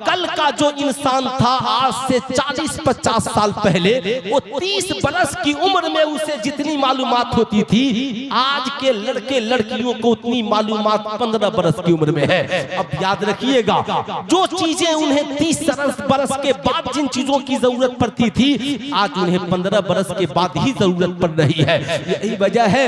कल का जो इंसान था आज से 40-50 साल पहले, वो 30 बरस की उम्र में उसे जितनी मालूमात होती थी, आज के लड़के लड़कियों को उतनी मालूमात 15 बरस की उम्र में है। अब याद रखिएगा, जो चीजें उन्हें 30 बरस के बाद जिन चीजों की जरूरत पड़ती थी, आज उन्हें 15 बरस के बाद ही जरूरत पड़ रही है। यही वजह है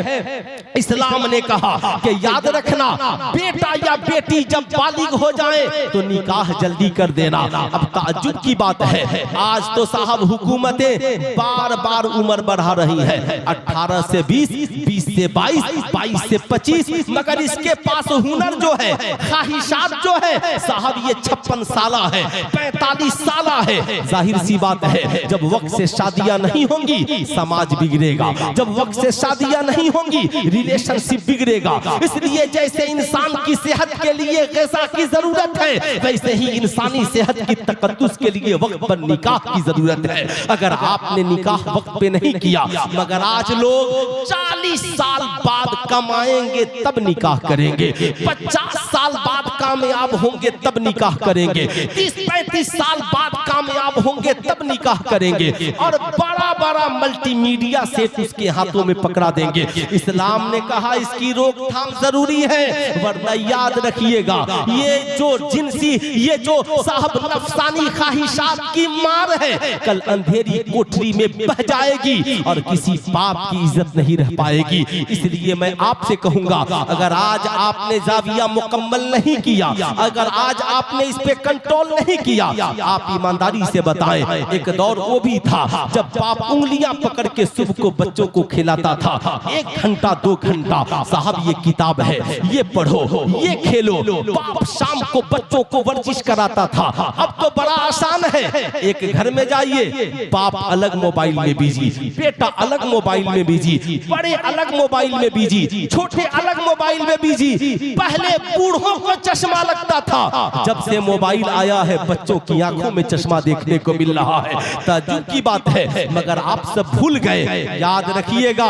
इस्लाम ने कहा कि याद रखना, बेटा या बेटी जब बालिग हो जाए तो निकाह जल्दी कर देना। अब ताज्जुब की बात है, आज तो साहब हुकूमतें बार बार उम्र बढ़ा रही है, 18 से 20, 20 से 22, 22 से 25, मगर इसके पास हुनर जो है, ख्वाहिशात जो है साहब, ये 56 साला है, 45 साला है। जाहिर सी बात है, जब वक्त से शादियां नहीं होंगी समाज बिगड़ेगा, जब वक्त से शादियां नहीं होंगी रिलेशनशिप बिगड़ेगा। इसलिए जैसे इंसान की सेहत के लिए ग़िज़ा की जरूरत है, वैसे ही इंसानी सेहत की तक़द्दुस के लिए वक्त पर निकाह की जरूरत है। अगर आपने निकाह वक्त पे नहीं किया, मगर आज लोग 40 साल बाद कमाएंगे तब निकाह करेंगे, 50 साल बाद कामयाब होंगे तब निकाह करेंगे, 30-35 साल बाद कामयाब होंगे तब निकाह करेंगे, और बड़ा बड़ा मल्टीमीडिया सेट उसके हाथों में पकड़ा देंगे। इस्लाम ने कहा इसकी रोकथाम जरूरी है, वरना याद रखिएगा ये जो जिनसी, ये जो साहब नफसानी ख्वाहिशात की मार है, कल अंधेरी कोठरी में बह जाएगी और किसी बाप की इज्जत नहीं रह पाएगी। इसलिए मैं आपसे कहूंगा, अगर आज आपने जाविया मुकम्मल नहीं किया, अगर आज आपने इस पे कंट्रोल नहीं किया, आप ईमानदारी से बताएं, एक दौर वो भी था जब बाप उंगलियां पकड़ के सुबह को बच्चों को खिलाता था, 1 घंटा 2 घंटा, साहब ये किताब है, ये पढ़ो, ये खेलो। बाप शाम को बच्चों को वर्जिश कराता था। अब तो बड़ा आसान है, एक घर में जाइए, बाप अलग मोबाइल में बिजी, बेटा अलग मोबाइल में बिजी, बड़े अलग मोबाइल में बिजी, छोटे अलग मोबाइल में बिजी। पहले बूढ़ों को चश्मा लगता था, जब से मोबाइल आया है बच्चों की आंखों में चश्मा देखने को मिल रहा है। ताज्जुब की बात है, मगर आप सब भूल गए। याद रखिएगा,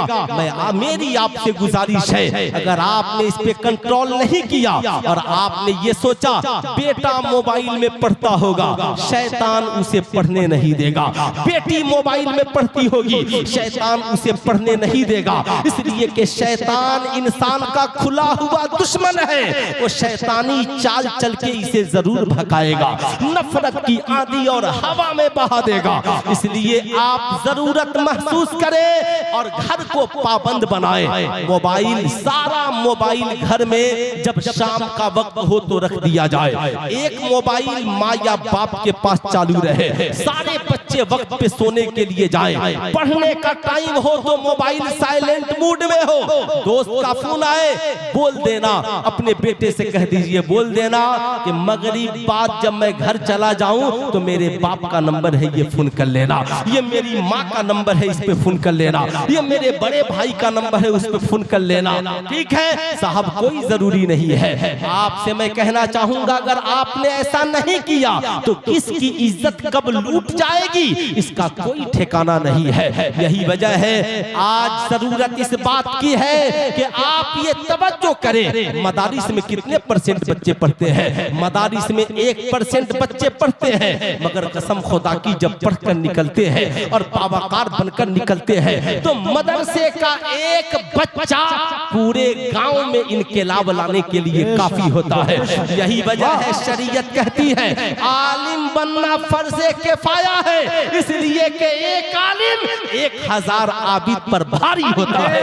मेरी आपसे गुजारिश है, अगर आपने इस पे कंट्रोल नहीं किया और आपने ये सोचा बेटा मोबाइल में पढ़ता होगा, शैतान उसे पढ़ने नहीं देगा, बेटी मोबाइल में पढ़ती होगी, शैतान उसे पढ़ने नहीं देगा। इसलिए कि शैतान इंसान का खुला हुआ दुश्मन है, वो शैतानी चाल चल के इसे जरूर भगाएगा, नफरत की आंधी और हवा में बहा देगा। इसलिए आप जरूरत महसूस करें और घर को पाबंद बनाएं। मोबाइल, सारा मोबाइल घर में जब शाम का वक्त हो तो रख दिया जाए, एक मोबाइल माँ या बाप के पास चालू रहे, सारे बच्चे वक्त पे सोने के लिए जाएं, पढ़ने का टाइम हो तो मोबाइल साइलेंट मूड में हो, दोस्त का फोन आए बोल देना, अपने बेटे से कह दीजिए, बोल देना कि मगरिब बाद जब मैं घर चला जाऊं तो मेरे बाप का नंबर है, ये फोन कर लेना, ये मेरी माँ का नंबर है, इस पे फोन कर लेना, ये मेरे बड़े भाई का नंबर है, उस पे फोन कर लेना। ठीक है साहब, कोई जरूरी नहीं है। आपसे मैं कहना चाहूंगा, अगर आपने ऐसा नहीं किया तो किसकी इज्जत कब लूट जाएगी इसका कोई ठिकाना नहीं है। यही वजह है आज जरूरत इस बात की है कि आप ये तवज्जो करें। मदारिस में कितने % बच्चे पढ़ते हैं? मदारिस में 1% बच्चे पढ़ते हैं, मगर कसम खुदा की जब पढ़कर निकलते हैं और बावकार बनकर निकलते हैं तो मदरसे का एक बच्चा पूरे गांव में इनकलाब लाने के लिए काफी होता है। यही वजह है शरीयत कहती है आलिम बनना फर्ज़े किफ़ाया है, इसलिए कि एक आलिम 1000 आबिद पर भारी होता है।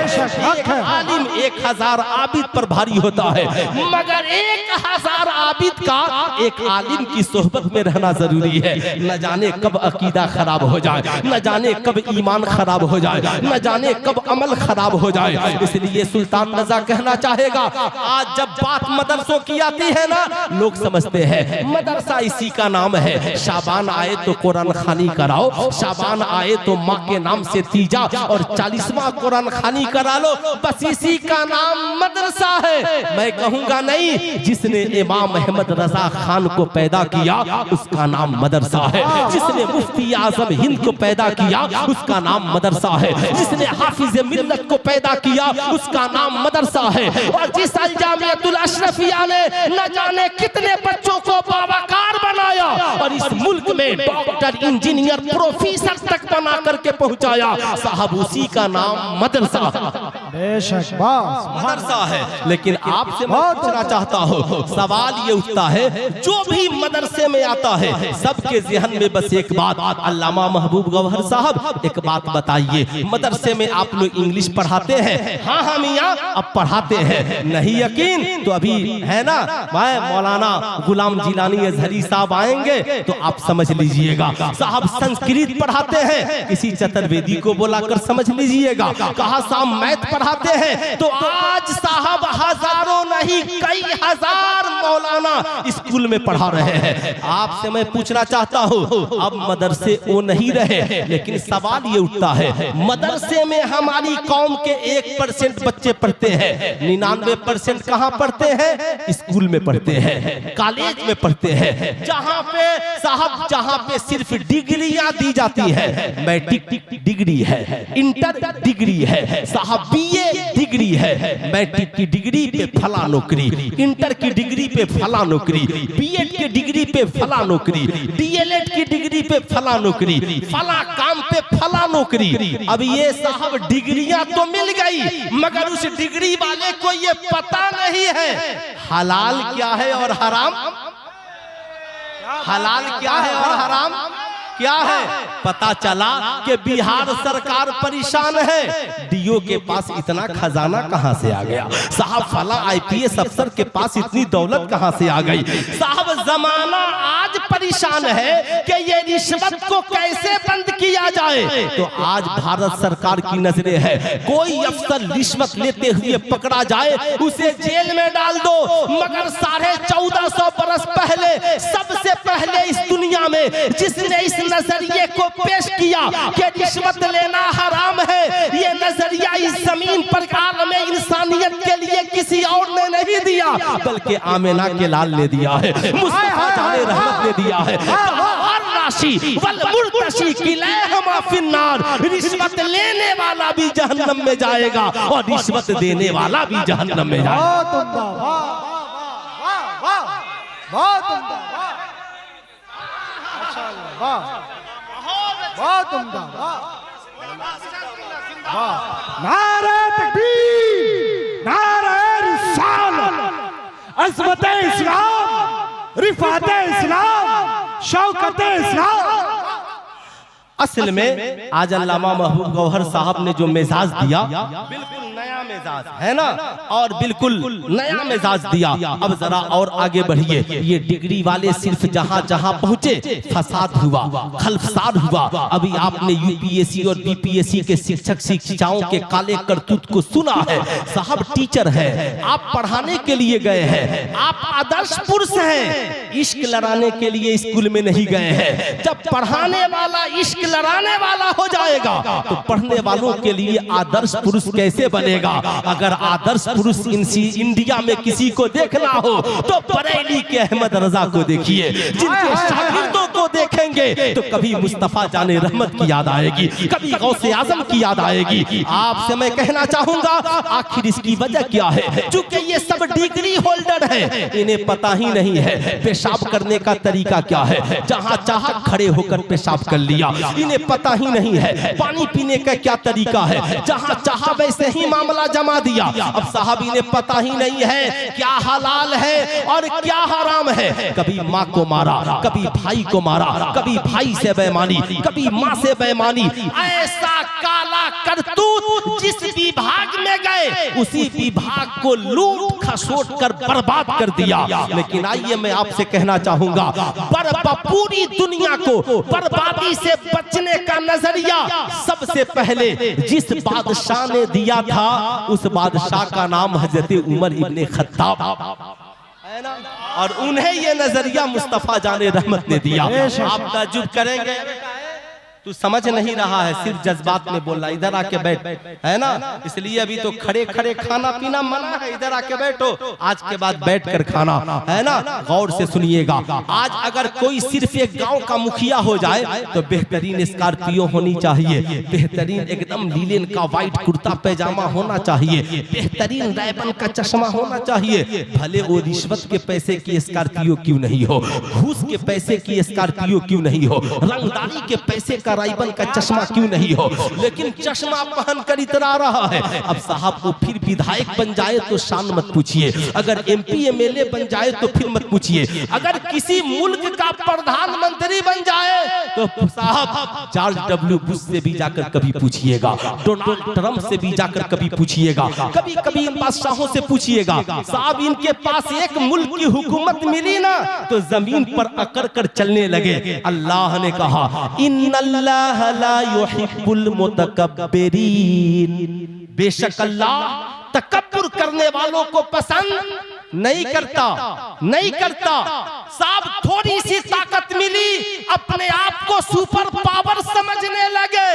एक आलिम 1000 आबिद पर भारी होता है, मगर 1000 आबिद का एक आलिम की सोहबत में रहना जरूरी है। न जाने कब अकीदा खराब हो जाए, न जाने कब ईमान खराब हो जाए, न जाने कब अमल खराब हो जाए। इसलिए सुल्तान रजा कहना चाहेगा, आज जब बात मदरसों की आती है ना, लोग समझते हैं मदरसा इसी का नाम है, शाबान आए तो कुरान खानी कराओ, शाबान आए तो माँ के नाम से तीजा और 40वां कुरान खानी करा लो, बस इसी का नाम मदरसा है। मैं कहूँगा नहीं, जिसने इमाम अहमद रजा खान को पैदा किया उसका नाम मदरसा है, जिसने मुफ्ती आजम हिंद को पैदा किया उसका नाम मदरसा है, जिसने हाफिज मिल्लत को पैदा किया उसका नाम मदरसा है, और जिस अल जामियतुल अशरफिया ने न जाने कितने बच्चों को बावकार बनाया और इस मुल्क में डॉक्टर, इंजीनियर, प्रोफेसर तक बना करके पहुंचाया, साहब उसी का नाम मदरसा बेशक मदरसा है। लेकिन आपसे मैं पूछना चाहता हूँ, सवाल ये उठता है, जो भी मदरसे में आता है सबके ज़हन में बस एक बात, अल्लामा महबूब गौहर साहब एक बात बताइए, मदरसे में आप लोग इंग्लिश पढ़ाते हैं? हाँ हाँ मियाँ अब पढ़ाते हैं। नहीं यकीन तो अभी है ना, मैं मौलाना गुलाम जिलानी अजहरी साहब आएंगे तो आप समझ लीजिएगा। साहब संस्कृत पढ़ाते हैं, किसी चतुर्वेदी को बुलाकर समझ लीजिएगा। कहा साहब मैथ पढ़ाते हैं, तो आज साहब हजारों नहीं कई हजार मौलाना स्कूल में पढ़ा रहे हैं। आपसे मैं पूछना चाहता हूँ, अब मदरसे वो नहीं रहे, लेकिन सवाल ये उठता है, मदरसे में हमारी कौम के 1% बच्चे पढ़ते हैं, 99% कहाँ पढ़ते हैं? स्कूल में पढ़ते हैं, कॉलेज में पढ़ते हैं, जहाँ पे साहब जहाँ पे सिर्फ डिग्रियां दी जाती है। मैट्रिक डिग्री है, इंटर डिग्री है, साहब बीए डिग्री है, मैट्रिक की डिग्री पे फला नौकरी, इंटर की डिग्री पे फला नौकरी, बीएड की डिग्री पे फला नौकरी, डीएलएड की डिग्री पे फला नौकरी, फला काम पे फला नौकरी। अब ये साहब डिग्रियां तो मिल गई, मगर उस डिग्री वाले को ये पता नहीं है हलाल क्या है और हराम, हलाल क्या है और हराम क्या है। पता चला कि बिहार सरकार परेशान है, डीओ के पास इतना खजाना कहां से आ गया, साहब फला आईपीएस अफसर के पास इतनी दौलत कहां से आ गई। साहब जमाना आज परेशान है कि ये रिश्वत को कैसे बंद किया जाए। तो आज भारत सरकार की नजरें है, कोई अफसर रिश्वत लेते हुए पकड़ा जाए उसे जेल में डाल दो। मगर 1450 बरस पहले, सबसे पहले इस दुनिया में जिसने इस नजरिए को पेश किया कि रिश्वत लेना हराम है, ये नजरिया इस जमीन पर आलम इंसानियत के लिए किसी और ने नहीं दिया, बल्कि आमिना के लाल ने दिया है, मुस्तफा जाने रहमत ने दिया है। रिश्वत लेने वाला भी जहन्नम में जाएगा और रिश्वत देने वाला भी जहन्नम में जाएगा। बहुत उम्दा, नारे तकबीर, नारे रिसालत, अज़मत इस्लाम, रिफात इस्लाम, शौकत इस्लाम। असल में आज अल्लामा महबूब गौहर साहब ने जो मिजाज दिया, बिल्कुल नया मिजाज है ना, और बिल्कुल नया मिजाज दिया। अब जरा और आगे बढ़िए, ये डिग्री वाले सिर्फ जहां जहां पहुंचे फसाद हुआ, खल्फसाद हुआ। अभी आपने यूपीएससी और बीपीएससी के शिक्षक शिक्षिकाओं के काले करतूत को सुना है। साहब टीचर है, आप पढ़ाने के लिए गए हैं, आप आदर्श पुरुष हैं, इश्क लड़ाने के लिए स्कूल में नहीं गए हैं। जब पढ़ाने वाला इश्क लड़ाने वाला हो जाएगा तो पढ़ने वालों के लिए आदर्श पुरुष कैसे बनेगा। अगर आदर्श पुरुष इंडिया में किसी को देखना हो तो बरेली के अहमद रजा को देखिए, जिनके शागिर्दों को देखेंगे तो कभी मुस्तफा जाने रहमत की याद आएगी, कभी गौसे आजम की याद आएगी। आपसे मैं कहना चाहूंगा आखिर इसकी वजह क्या है। चूंकि ये सब डिग्री होल्डर है, इन्हें पता ही नहीं है पेशाब करने का तरीका क्या है, जहां चाहा खड़े होकर पेशाब कर लिया। इन्हें पता ही नहीं है पानी पीने का क्या तरीका है, जहां चाहा वैसे ही मामला जमा दिया। अब साहब इन्हें पता ही नहीं है क्या हलाल है और क्या हराम है। कभी माँ को मारा, कभी भाई को मारा, कभी भाई से बेईमानी, कभी माँ से बेईमानी। ऐसा काला करतूत जिस विभाग में गए उसी विभाग को लूट खसोट कर बर्बाद कर दिया। लेकिन आइए मैं आपसे कहना चाहूंगा, पूरी दुनिया को बर्बादी से बचने का नजरिया सबसे पहले जिस बादशाह ने दिया था उस बादशाह का नाम हजरत उमर इब्ने खत्ताब है ना, और उन्हें ये नजरिया मुस्तफा जाने रहमत ने दिया। आप ताज्जुब करेंगे, तू समझ नहीं रहा है, सिर्फ जज्बात में बोल रहा, इधर आके बैठ, है ना। इसलिए अभी तो खड़े खड़े खाना पीना मना है, इधर आके बैठो, आज के बाद बैठ कर खाना, है ना। गौर से सुनिएगा, आज अगर कोई सिर्फ एक गांव का मुखिया हो जाए तो बेहतरीन स्कॉर्पियो होनी चाहिए, बेहतरीन एकदम लीलन का व्हाइट कुर्ता पैजामा होना चाहिए, बेहतरीन रायबन का चश्मा होना चाहिए। भले वो रिश्वत के पैसे की स्कॉर्पियो क्यों नहीं हो, घूस के पैसे की स्कॉर्पियो क्यों नहीं हो, रंगदारी के पैसे का राइबन का चश्मा क्यों नहीं हो, लेकिन चश्मा पहन कर इतरा रहा है। अब साहब वो फिर विधायक बन जाए तो शान मत पूछिए, अगर एमपी एमएलए बन जाए तो फिर मत पूछिए, अगर किसी मुल्क का प्रधानमंत्री बन जाए तो साहब जॉर्ज डब्ल्यू बुश से भी जाकर कभी पूछिएगा, डोनाल्ड ट्रंप से भी जाकर कभी पूछिएगा, कभी कभी इन बादशाहों से पूछिएगा। साहब इनके पास एक मुल्क की हुकूमत मिली ना तो जमीन पर अकड़ कर चलने लगे। अल्लाह ने कहा इन्नल्लाह ला युहिब्बुल मुतकब्बिरीन, बेशक अल्लाह तकब्बुर करने वालों को पसंद नहीं करता, नहीं करता। साहब थोड़ी सी ताकत मिली अपने आप को सुपर पावर समझने लगे।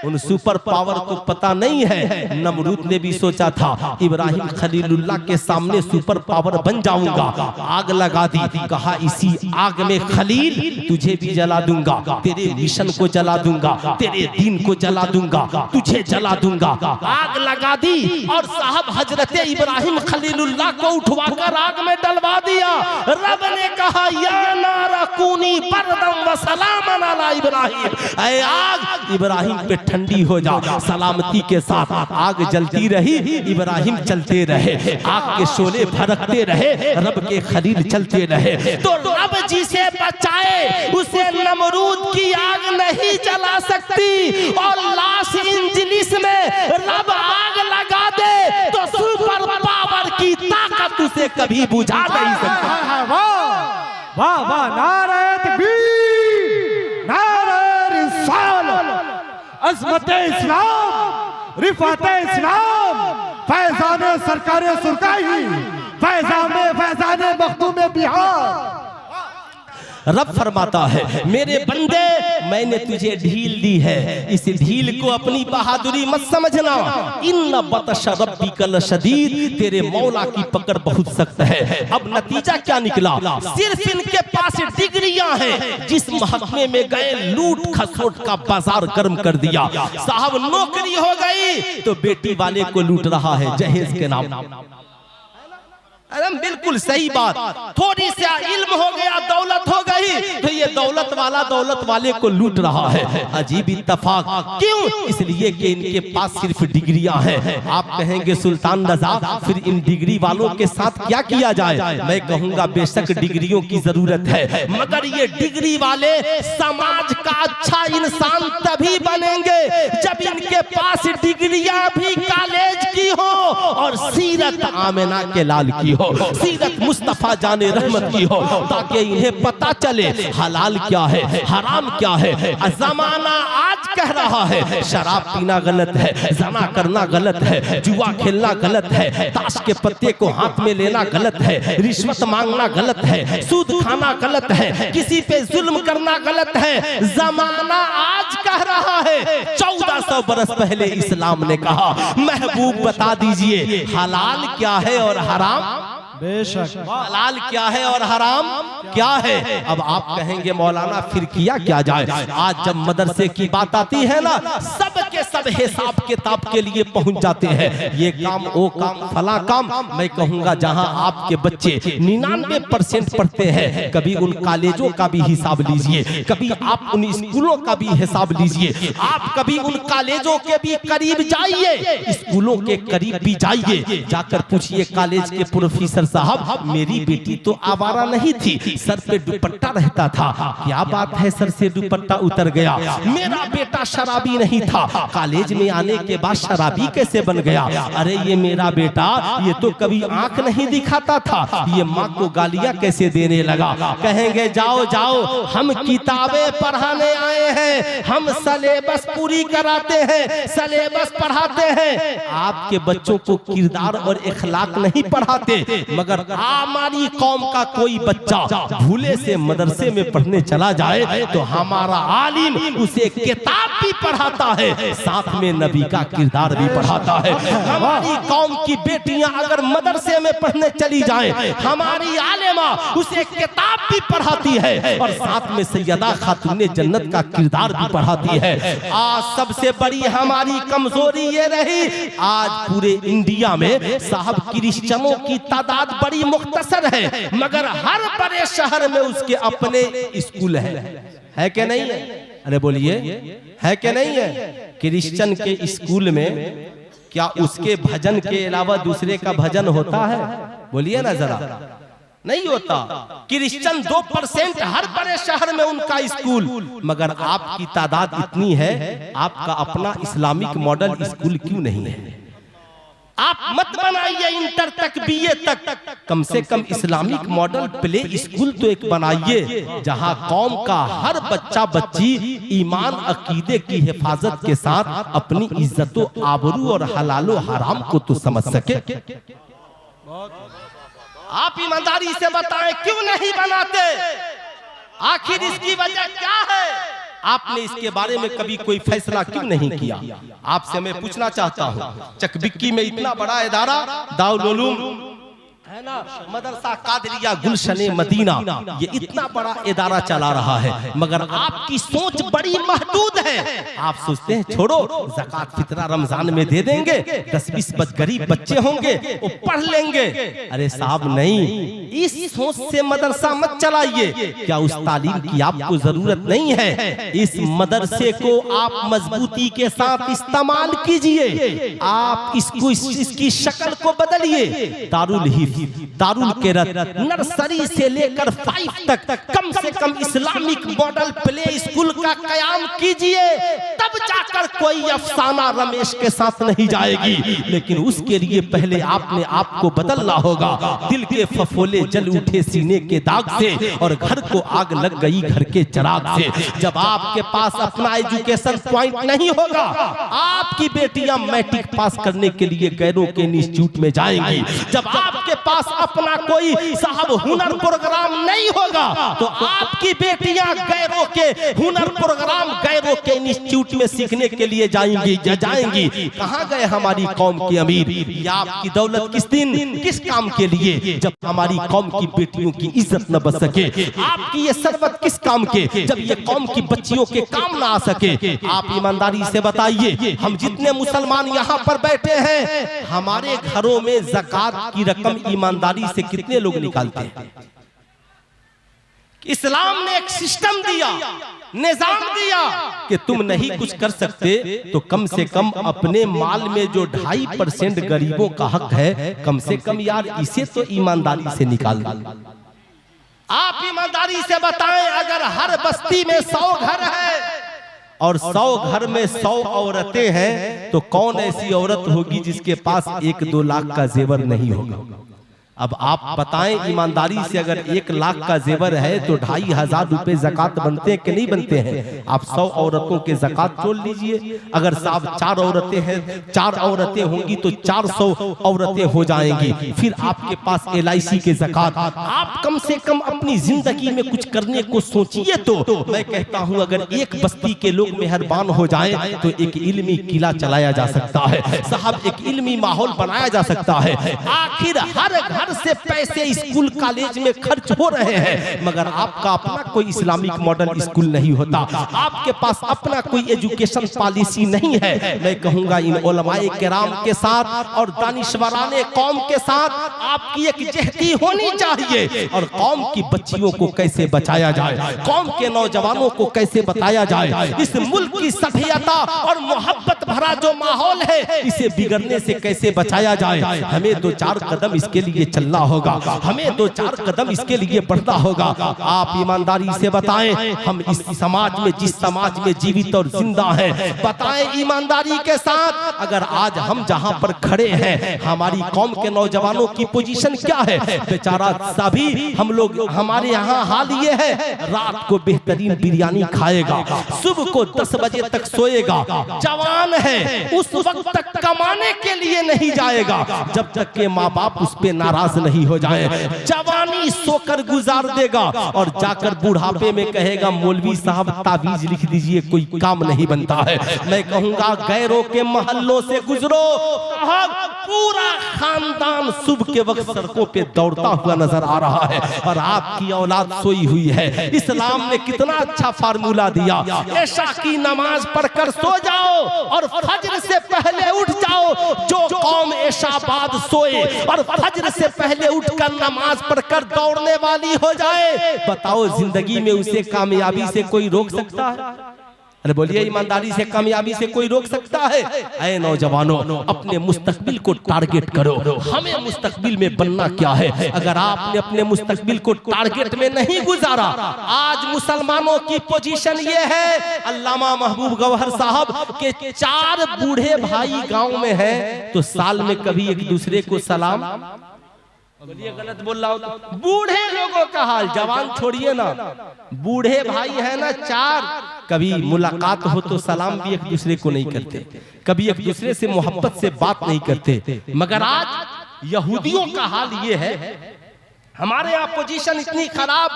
उन सुपर पावर को पता नहीं है। नमरूद ने भी सोचा था इब्राहिम खलीलुल्लाह के सामने सुपर पावर बन जाऊंगा, आग लगा दी, कहा इसी आग में खलील तुझे भी जला दूंगा, तेरे मिशन को जला दूंगा, तेरे दीन को जला दूंगा, तुझे जला दूंगा। आग लगा दी और साहब हजरत इब्राहिम खलीलुल्लाह को उठवाकर आग में डलवा दिया। रब ने कहा या नारा कूनी बरदम व सलामन अला इब्राहिम, ऐ आग इब्राहिम पे ठंडी हो जा। सलामती के साथ आग जलती रही, इब्राहिम चलते रहे, आग के शोले भड़कते रहे, रब के खलील चलते रहे। तो रब जिसे बचाए उसे नमरूद की आग नहीं जला सकती, और लॉस एंजलिस में रब आग लगा दे तो सुपर पावर की ताकत उसे कभी बुझा नहीं सकती। वाह वाह, नारे तकबीर, नारे रिसालत, अज़मते इस्लाम, रिफ़ाते इस्लाम, फैज़ाने सरकारे सुरकाई, फैज़ाने मखदूमे बिहार। रब फरमाता है मेरे बंदे मैंने तुझे ढील दी है, इस ढील को अपनी बहादुरी मत समझना। इन्ना बतश रब्बिका लशदीद, तेरे मौला की पकड़ बहुत सख्त है। अब नतीजा क्या निकला? सिर्फ इनके पास डिग्रियां हैं, जिस महकमे में गए लूट खसोट का बाजार गर्म कर दिया। साहब नौकरी हो गई तो बेटी वाले को लूट रहा है जहेज के नाम। अरे बिल्कुल सही बात, थोड़ी सा इल्म हो गया, दौलत हो गई तो ये दौलत वाले को लूट रहा है। अजीब इत्तफाक, क्यों? इसलिए कि इनके पास सिर्फ डिग्रियां हैं। आप कहेंगे सुल्तान रजा फिर इन डिग्री वालों के साथ क्या किया जाए? मैं कहूंगा बेशक डिग्रियों की जरूरत है, मगर ये डिग्री वाले समाज का अच्छा इंसान तभी बनेंगे जब इनके पास डिग्रियां भी कॉलेज की हो और सीरत आमिना के लाल की हो, सीरत मुस्तफा जाने रहमत की हो, ताकि इन्हें पता चले हलाल क्या है, हराम क्या है। जमाना आज कह रहा है शराब पीना गलत है, जना करना गलत है, जुआ खेलना गलत है, ताश के पत्ते को हाथ में लेना गलत है, रिश्वत मांगना गलत है, सूद खाना गलत है, किसी पे जुल्म करना गलत है। जमाना आज कह रहा है, 1400 बरस पहले इस्लाम ने कहा महबूब बता दीजिए हलाल क्या है और हराम बेशक, हलाल क्या है और हराम क्या है। अब आप कहेंगे मौलाना फिर किया क्या जाए? आज जब मदरसे की बात आती है ना, सब के सब हिसाब किताब के लिए पहुंच जाते हैं, ये काम वो काम फला काम। मैं कहूंगा जहां आपके बच्चे 99% पढ़ते हैं, कभी उन कॉलेजों का भी हिसाब लीजिए, कभी आप उन स्कूलों का भी हिसाब लीजिए, आप कभी उन कॉलेजों के भी करीब जाइए, स्कूलों के करीब भी जाइए, जाकर पूछिए कॉलेज के प्रोफेसर साहब मेरी बेटी तो आवारा नहीं थी, सर पे दुपट्टा रहता था, क्या बात है सर से दुपट्टा उतर गया? मेरा बेटा शराबी नहीं था, कॉलेज में आने के बाद शराबी कैसे बन गया? अरे ये मेरा बेटा ये तो कभी आंख नहीं दिखाता था, ये माँ को गालियां कैसे देने लगा? कहेंगे जाओ जाओ हम किताबें पढ़ाने आए हैं, हम सिलेबस पूरी कराते हैं, सिलेबस पढ़ाते हैं। आपके बच्चों को किरदार और इखलाक नहीं पढ़ाते, मगर हमारी कौम का कोई बच्चा भूले से मदरसे में पढ़ने चला जाए तो हमारा आलिम उसे किताब भी पढ़ाता है, साथ में नबी का किरदार भी पढ़ाता है। हमारी कौम की बेटियां अगर मदरसे में पढ़ने चली जाएं, हमारी आलिमा उसे किताब भी पढ़ाती है और साथ में सैयदा खातून जन्नत का किरदार भी पढ़ाती है। आज सबसे बड़ी हमारी कमजोरी ये रही, आज पूरे इंडिया में साहब क्रिश्चियनों की तादाद बड़ी मुख्तसर है, मगर हर बड़े शहर में उसके अपने स्कूल है कि नहीं है? अरे बोलिए है कि नहीं है? क्रिश्चियन के स्कूल में क्या उसके भजन के अलावा दूसरे का भजन होता है? बोलिए ना जरा, नहीं होता। क्रिश्चियन 2% हर बड़े शहर में उनका स्कूल, मगर आपकी तादाद इतनी है, आपका अपना इस्लामिक मॉडल स्कूल क्यों नहीं है? आप मत बनाइए इंटर तक बीए तक, कम से कम इस्लामिक मॉडल प्ले स्कूल तो एक बनाइए, जहां कौम का हर बच्चा बच्ची ईमान अकीदे की हिफाजत के साथ अपनी इज्जतो आबरू और हलालो हराम को तो समझ सके। आप ईमानदारी से बताएं क्यों नहीं बनाते? आखिर इसकी वजह क्या है? आपने इसके बारे में कभी कोई फैसला क्यों नहीं किया? आपसे मैं पूछना चाहता हूँ, चकबिक्की में इतना बड़ा इदारा दारुल उलूम है ना, मदरसा कादरिया गुलशने मदीना, ये इतना बड़ा इदारा चला रहा है, मगर आपकी सोच बड़ी महदूद है। आप सोचते हैं छोड़ो, ज़कात फितरा रमजान में दे देंगे, 10-20 गरीब बच्चे होंगे वो पढ़ लेंगे। अरे साहब नहीं, इस सोच से मदरसा मत चलाइए। क्या उस तालीम की आपको जरूरत नहीं है? इस मदरसे को आप मजबूती के साथ इस्तेमाल कीजिए। आप इसको इसकी शक्ल को बदलिए। दारुल हिफ्ज़, दारुल क़िरात, नर्सरी से लेकर 5 तक कम से कम इस्लामिक मॉडल प्ले स्कूल का कयाम कीजिए, तब जाकर कोई अफसाना रमेश के साथ नहीं जाएगी। लेकिन उसके लिए पहले आपने आपको बदलना होगा। दिल के फफोले जल उठे सीने के दाग से, और घर को आग लग गई घर के चिराग से। जब आपके पास अपना एजुकेशन पॉइंट नहीं होगा, आपकी बेटियां मैट्रिक पास करने के लिए गैरों के इंस्टीट्यूट में जाएंगी। जब आपके पास अपना कोई साहब हुनर प्रोग्राम नहीं होगा, तो आपकी बेटियां गैरों के हुनर प्रोग्राम, गैरों के इंस्टीट्यूट में सीखने के लिए जाएंगी। कहां गए हमारी कौम के अमीर? या आपकी दौलत किस दिन किस काम के लिए, जब हमारी कौम की बेटियों की इज्जत न बच सके? आपकी ये सरबत किस काम के, जब ये कौम की बच्चियों के काम ना आ सके? आप ईमानदारी से बताइए, हम जितने मुसलमान यहाँ पर बैठे हैं, हमारे घरों में ज़कात की रकम ईमानदारी से कितने लोग निकालते हैं? इस्लाम ने एक सिस्टम दिया, निजाम दिया कि तुम नहीं कुछ कर सकते तो कम से कम अपने माल में जो 2.5% गरीबों का हक है, कम से कम यार इसे तो ईमानदारी से निकाल दो। आप ईमानदारी से बताएं, अगर हर बस्ती में 100 घर है और 100 घर में 100 औरतें हैं, तो कौन ऐसी औरत होगी जिसके पास 1-2 लाख का जेवर नहीं होगा? अब आप बताएं ईमानदारी से, अगर 1 लाख का जेवर है तो 2,500 रुपए ज़कात बनते हैं कि नहीं बनते हैं? आप 100 औरतों के ज़कात जोड़ लीजिए। अगर साहब 4 औरतें हैं, 4 औरतें होंगी तो 400 औरतें हो जाएंगी। फिर आपके पास LIC के ज़कात। आप कम से कम अपनी जिंदगी में कुछ करने को सोचिए। तो मैं कहता हूँ, अगर एक बस्ती के लोग मेहरबान हो जाए तो एक इल्मी किला चलाया जा सकता है साहब, एक इल्मी माहौल बनाया जा सकता है। आखिर हर घर से पैसे स्कूल कॉलेज में खर्च हो रहे हैं, मगर आपका अपना कोई इस्लामिक मॉडल स्कूल नहीं होता, आपके पास अपना कोई एजुकेशन पॉलिसी नहीं है। मैं कहूंगा इन उलमाए किराम के साथ और दानिशवराने कौम के साथ आपकी एक जहदी होनी चाहिए, और कौम की बच्चियों को कैसे बचाया जाए, कौम के नौजवानों को कैसे बताया जाए, इस मुल्क की सभ्यता और मोहब्बत भरा जो माहौल है, इसे बिगड़ने से कैसे बचाया जाए। हमें 2-4 कदम इसके लिए चलना होगा, हमें 2-4 कदम इसके लिए बढ़ना होगा। आप ईमानदारी से बताएं, हम इस समाज में, जिस समाज में जीवित और जिंदा हैं, बताएं ईमानदारी के साथ, अगर आज हम जहां पर खड़े हैं, हमारी कौम के नौजवानों की पोजीशन क्या है? बेचारा सभी हम लोग, हमारे यहाँ हाल ये है, रात को बेहतरीन बिरयानी खाएगा, सुबह को 10 बजे तक सोएगा, जवान है, उस वक्त तक कमाने के लिए नहीं जाएगा जब तक के माँ बाप उस पे नाराज नहीं हो जाए। जवानी सोकर गुजार देगा और जाकर बुढ़ापे में कहेगा मौलवी साहब ताबीज लिख दीजिए, कोई काम नहीं बनता है। मैं कहूंगा गैरों के महल्लों से गुजरो, पूरा खानदान सुबह के वक्त सड़कों पे दौड़ता हुआ नजर आ रहा है और आपकी औलाद सोई हुई है। इस्लाम ने कितना अच्छा फार्मूला दिया, ऐशा की नमाज पढ़कर सो जाओ और फजर से पहले उठ जाओ। जो कौम ऐशा बाद सोए और फजर से पहले उठकर नमाज पढ़कर दौड़ने वाली हो जाए, बताओ जिंदगी में उसे कामयाबी से कोई रोक सकता है? अरे बोलिए, ईमानदारी से कामयाबी से कोई रोक सकता है? ऐ नौजवानों, अपने मुस्तकबिल को टारगेट करो। हमें मुस्तकबिल में बनना क्या है? अगर आपने अपने मुस्तकबिल को टारगेट में नहीं गुजारा, आज मुसलमानों की पोजीशन ये है, अल्लामा महबूब गौहर साहब के 4 बूढ़े भाई गांव में हैं, तो साल में कभी एक दूसरे को सलाम, बोलिए गलत बोल रहा हो? बूढ़े लोगों का हाल, जवान छोड़िए ना, बूढ़े भाई है ना 4, कभी मुलाकात हो तो सलाम भी एक दूसरे को नहीं करते, कभी एक दूसरे से मोहब्बत से बात नहीं करते। मगर आज यहूदियों का हाल ये है, हमारे यहाँ पोजीशन इतनी खराब,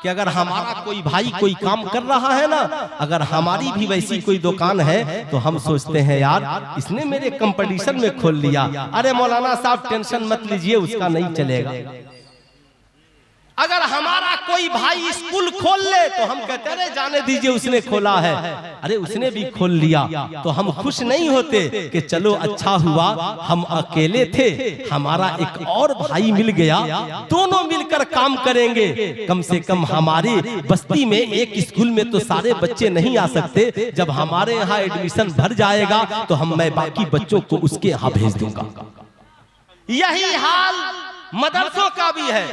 कि अगर हमारा कोई भाई कोई काम कर रहा है ना, अगर हमारी भी वैसी कोई दुकान है तो हम सोचते हैं यार इसने मेरे कंपटीशन में खोल लिया, अरे मौलाना साहब टेंशन मत लीजिए उसका नहीं चलेगा। अगर हमारा कोई भाई स्कूल खोल ले तो हम कहते हैं जाने दीजिए उसने खोला है, अरे उसने भी खोल लिया तो हम खुश नहीं होते कि चलो अच्छा हुआ हम अकेले थे, हमारा एक और भाई मिल गया, दोनों मिलकर काम करेंगे। कम से कम हमारे बस्ती में एक स्कूल में तो सारे बच्चे नहीं आ सकते, जब हमारे यहाँ एडमिशन भर जाएगा तो मैं बाकी बच्चों को उसके यहाँ भेज दूंगा। यही हाल मदरसों का भी है।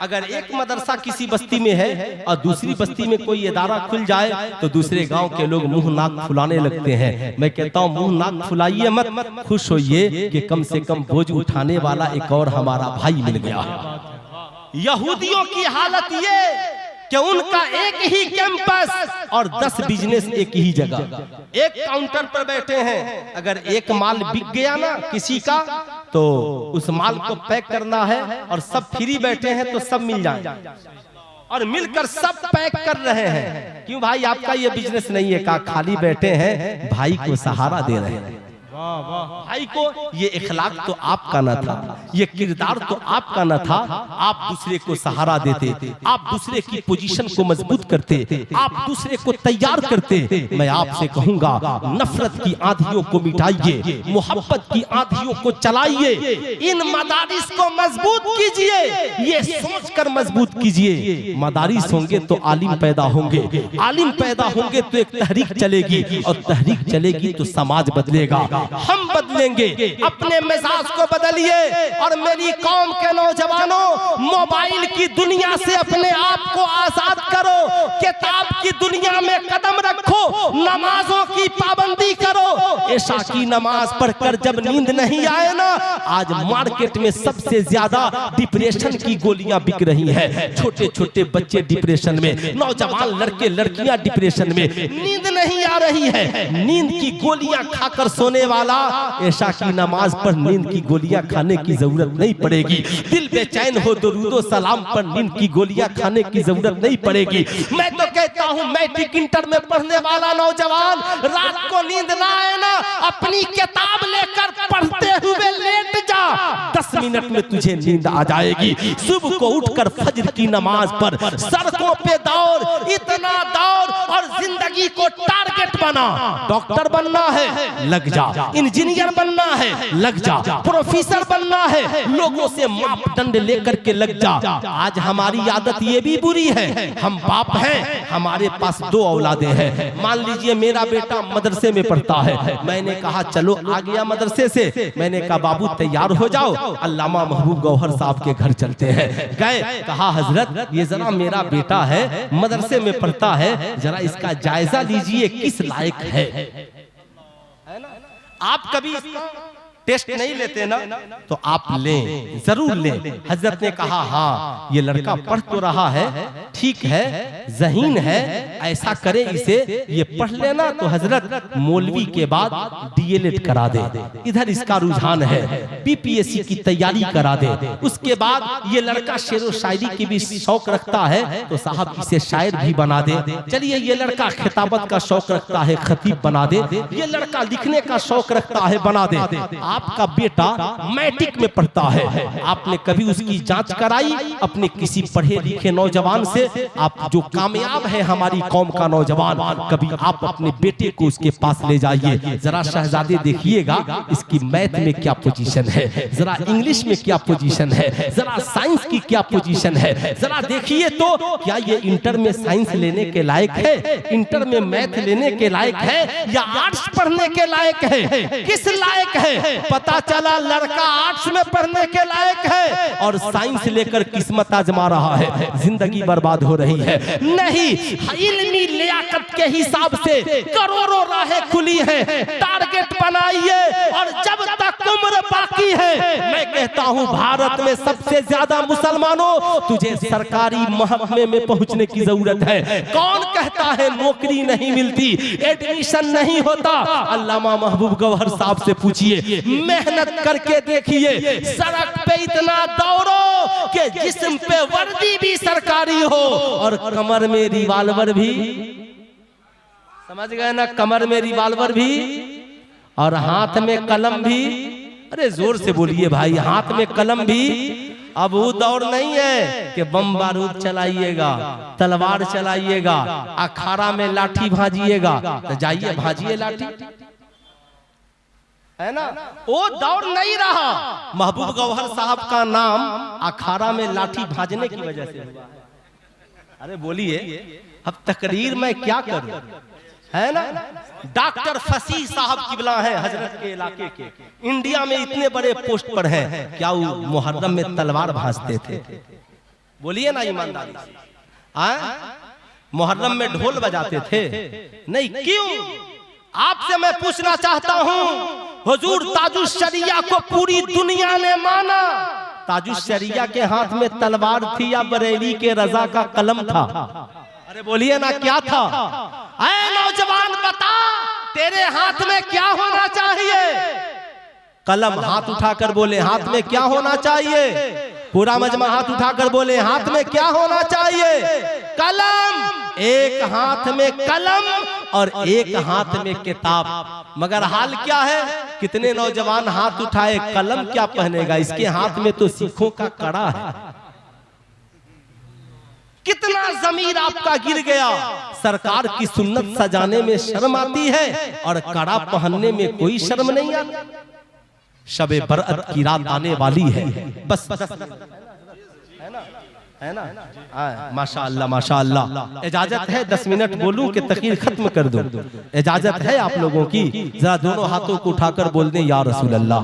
अगर एक मदरसा किसी बस्ती में है और दूसरी बस्ती में कोई इदारा खुल जाए तो दूसरे गांव के लोग मुंह नाक फुलाने लगते हैं। मैं कहता हूं मुंह नाक फुलाइए मत, खुश होइए कि कम से कम बोझ उठाने वाला एक और हमारा भाई मिल गया है। यहूदियों की हालत ये कि उनका एक ही कैंपस और 10 बिजनेस एक ही जगह, एक काउंटर पर बैठे हैं। अगर एक माल बिक गया ना किसी का तो उस माल को पैक करना है और सब फ्री बैठे हैं तो सब मिल जाए और मिलकर सब पैक कर रहे हैं। क्यों भाई आपका ये बिजनेस नहीं है का? खाली बैठे हैं, भाई को सहारा दे रहे हैं। भाई को ये इखलाक तो आपका न था, ये किरदार तो आपका न था। आप दूसरे को सहारा देते, आप दूसरे की पोजीशन को मजबूत करते, आप दूसरे को तैयार करते। मैं आपसे कहूंगा नफरत की आंधियों को मिटाइए, मोहब्बत की आंधियों को चलाइए, इन मदारिस को मजबूत कीजिए, ये सोचकर मजबूत कीजिए। मदारिस होंगे तो आलिम पैदा होंगे, आलिम पैदा होंगे तो एक तहरीक चलेगी और तहरीक चलेगी तो समाज बदलेगा। हम बदलेंगे, अपने मिजाज को बदलिए। और मेरी कौम के नौजवानों, मोबाइल की दुनिया से अपने आप को आजाद करो, किताब की दुनिया में कदम रखो, नमाजों की पाबंदी करो। ऐशा की नमाज पढ़कर जब नींद नहीं आए ना, आज मार्केट में सबसे ज्यादा डिप्रेशन की गोलियां बिक रही हैं। छोटे छोटे बच्चे डिप्रेशन में, नौजवान लड़के लड़कियां डिप्रेशन में, नींद नहीं आ रही है। नींद की गोलियां खाकर सोने वाला ऐशा की नमाज पर नींद की गोलियां खाने की जरूरत नहीं पड़ेगी। दिल बेचैन हो तो रुदो सलाम पर नींद की गोलियां खाने की जरूरत नहीं पड़ेगी। मैं तो कहता हूं मैट्रिक इंटर में पढ़ने वाला नौजवान रात को नींद ना आए ना, अपनी किताब लेकर पढ़ते हुए लेट जा, 10 मिनट में तुझे नींद आ जाएगी। सुबह को उठकर फज्र की नमाज पर सड़कों पे दौड़, इतना दौड़ और जिंदगी को टारगेट बना। डॉक्टर बनना है लग जा, इंजीनियर बनना है लग जा, प्रोफेसर बनना है लोगों से मापदंड लेकर के लग जा। आज हमारी आदत ये भी बुरी है, हम बाप हैं, हमारे पास 2 औलादे हैं। मान लीजिए मेरा बेटा मदरसे में पढ़ता है, मैंने कहा चलो आ गया मदरसे से, मैंने कहा बाबू तैयार हो जाओ, अल्लामा महबूब गौहर साहब के घर चलते हैं। गए, कहा हजरत ये जरा मेरा बेटा है, मदरसे में पढ़ता है, जरा इसका जायजा लीजिए किस लायक है। आप कभी टेस्ट नहीं लेते ना, तो आप लें, जरूर लें। हजरत ने कहा हाँ ये लड़का पढ़ तो रहा है, ठीक है, ज़हीन है, ऐसा करे इसे ये पढ़ लेना तो हजरत मौलवी के बाद DLED करा दे, इधर इसका रुझान है, BPSC की तैयारी करा दे। उसके बाद ये लड़का शेर व शायरी की भी शौक रखता है तो साहब इसे शायर भी बना दे। चलिए ये लड़का खिताबत का शौक रखता है, खतीब बना दे। ये लड़का लिखने का शौक रखता है, बना दे। आपका बेटा मैट्रिक में पढ़ता है, आपने कभी उसकी जांच कराई अपने किसी पढ़े लिखे नौजवान से? आप जो कामयाब है हमारी कौम का नौजवान, कभी आप अपने बेटे को उसके पास ले जाइए, जरा शहजादे देखिएगा इसकी मैथ में क्या पोजीशन है, जरा इंग्लिश में क्या पोजीशन है, जरा साइंस की क्या पोजीशन है, जरा देखिए तो क्या ये इंटर में साइंस लेने के लायक है, इंटर में मैथ लेने के लायक है, या आर्ट्स पढ़ने के लायक है? किस लायक है? पता चला लड़का आर्ट्स में पढ़ने के लायक है और साइंस लेकर किस्मत आजमा रहा है, जिंदगी बर्बाद हो रही है। नहीं, इल्मी लियाकत के हिसाब से करोड़ों राहें खुली हैं, टारगेट बनाइए और जब तक उम्र बाकी है मैं कहता कहता हूँ भारत में सबसे ज्यादा मुसलमानों, तुझे सरकारी महकमे में पहुंचने की जरूरत है। कौन कहता है नौकरी नहीं मिलती, एडमिशन नहीं होता? अल्लामा महबूब गौहर साहब से पूछिए, मेहनत करके देखिए, सड़क पे इतना दौड़ो कि जिस्म पे वर्दी भी सरकारी हो और कमर में रिवाल्वर भी, समझ गए ना, कमर में रिवाल्वर भी और हाथ में कलम भी। अरे जोर से बोलिए भाई, हाथ में कलम भी। अब वो दौर नहीं है कि बम बारूद चलाइएगा, तलवार चलाइएगा, अखाड़ा में लाठी भाजिएगा, तो जाइए भाजिए लाठी, है ना? वो दौर नहीं रहा। महबूब गौहर साहब का नाम अखाड़ा में लाठी भाजने की वजह से हुआ। अरे बोलिए, अब तकरीर में क्या करूं, है ना? डॉक्टर फसीह साहब किबला है हजरत के इलाके के, इंडिया में इतने बड़े पोस्ट पर हैं, क्या वो मुहर्रम में तलवार भाजते थे? बोलिए ना ईमानदारी से, मुहर्रम में ढोल बजाते थे? नहीं। क्यों? आपसे मैं पूछना चाहता हूँ, हुजूर ताजुश शरिया को पूरी दुनिया ने माना, ताजुश शरिया के हाथ में तलवार थी या बरेली के रजा का कलम था? अरे बोलिए ना, क्या था? ऐ नौजवान बता, तेरे हाथ में क्या होना चाहिए? कलम। हाथ उठाकर बोले हाथ में क्या होना चाहिए? पूरा मजमा हाथ उठाकर बोले हाथ में क्या होना चाहिए? कलम। एक हाथ में कलम और एक हाथ में किताब। मगर हाल क्या है, कितने नौजवान हाथ उठाए, कलम क्या पहनेगा, इसके हाथ में तो सिखों का कड़ा है। कितना जमीर आपका गिर गया। सरकार की सुन्नत सजाने में शर्म आती है और कड़ा पहनने में कोई शर्म नहीं आती। शबे बरअत की रात आने वाली है, बस है ना? माशाअल्लाह माशाअल्लाह। इजाजत है 10 मिनट बोलूं कि तकरीर खत्म कर दूं? इजाजत है आप लोगों की? जरा दोनों हाथों को उठाकर बोल दें या रसूल अल्लाह,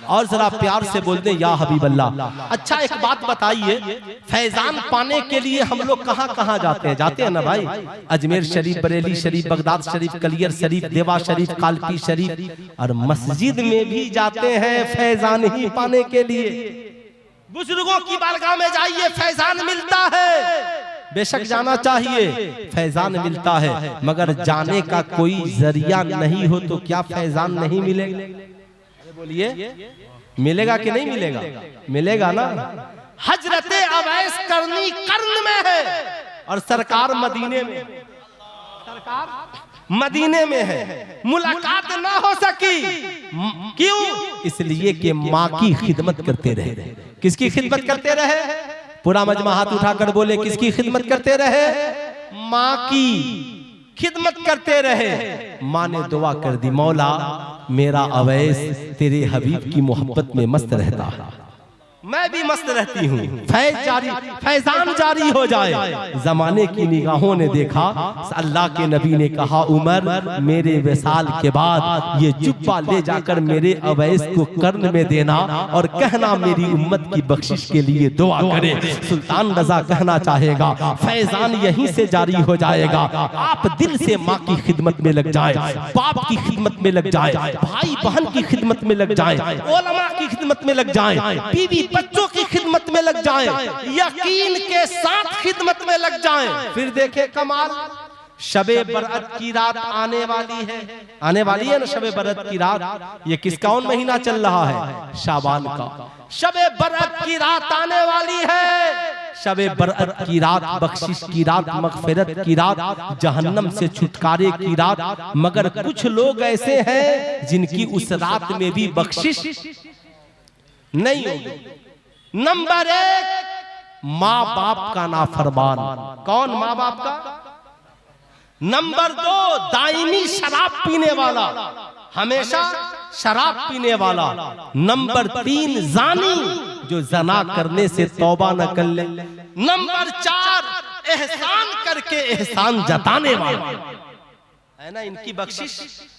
और जरा प्यार से बोल दें या हबीब अल्लाह। अच्छा एक बात बताइए, फैजान पाने के लिए हम लोग कहाँ कहाँ जाते हैं? जाते हैं ना भाई, अजमेर शरीफ, बरेली शरीफ, बगदाद शरीफ, कलियर शरीफ, देवा शरीफ, कालपी शरीफ, और मस्जिद में भी जाते हैं फैजान ही पाने के लिए। बुजुर्गों की बारगाह में जाइए, फैजान मिलता है। बेशक जाना चाहिए, फैजान मिलता है, मगर जाने का कोई जरिया नहीं हो तो क्या फैजान नहीं मिलेगा? बोलिए, मिलेगा कि नहीं मिलेगा? मिलेगा ना। हजरत अवैस करनी कर्न में है और सरकार मदीने में, सरकार मदीने में है, मुलाकात ना हो सकी। क्यों? इसलिए कि माँ की खिदमत करते रहे। किसकी खिदमत करते रहे? पूरा मजमा हाथ उठाकर बोले, किसकी खिदमत करते रहे? माँ की खिदमत करते रहे। माँ ने दुआ कर दी, मौला मेरा अवैस तेरे हबीब की मोहब्बत में मस्त रहता है, मैं भी मस्त रहती हूँ, फैजान जारी हो जाए। जमाने की निगाहों ने देखा, अल्लाह के नबी ने कहा, उमर मेरे विसाल के बाद ये जुब्बा ले जाकर मेरे अवैस को कर्न में देना और कहना मेरी उम्मत की बख्शिश के लिए दुआ करे। सुल्तान रजा कहना चाहेगा, फैजान यहीं से जारी हो जाएगा। आप दिल से माँ की खिदमत में लग जाए, बाप की खिदमत में लग जाए, भाई बहन की खिदमत में लग जाए, उलमा की खिदमत में लग जाए, बीवी बच्चों की खिदमत में लग जाएं, यकीन के साथ खिदमत में लग जाएं, फिर देखे कमाल। शबे बरअत की रात आने वाली है, आने वाली है ना शबे बरअत की रात। ये किस कौन महीना चल रहा है? शाबान का। शबे बरअत की रात आने वाली है। शबे बरअत की रात बख्शिश की रात, मगफिरत की रात, जहन्नम से छुटकारे की रात। मगर कुछ लोग ऐसे हैं जिनकी उस रात में भी बख्शिश नहीं होगी। नंबर 1 माँ बाप का नाफरमान। कौन? माँ बाप का। नंबर 2 दायमी शराब पीने वाला, हमेशा शराब पीने वाला। नंबर 3 जानी, जो जना करने से तौबा न कर ले। नंबर 4 एहसान करके एहसान जताने वाला, है ना।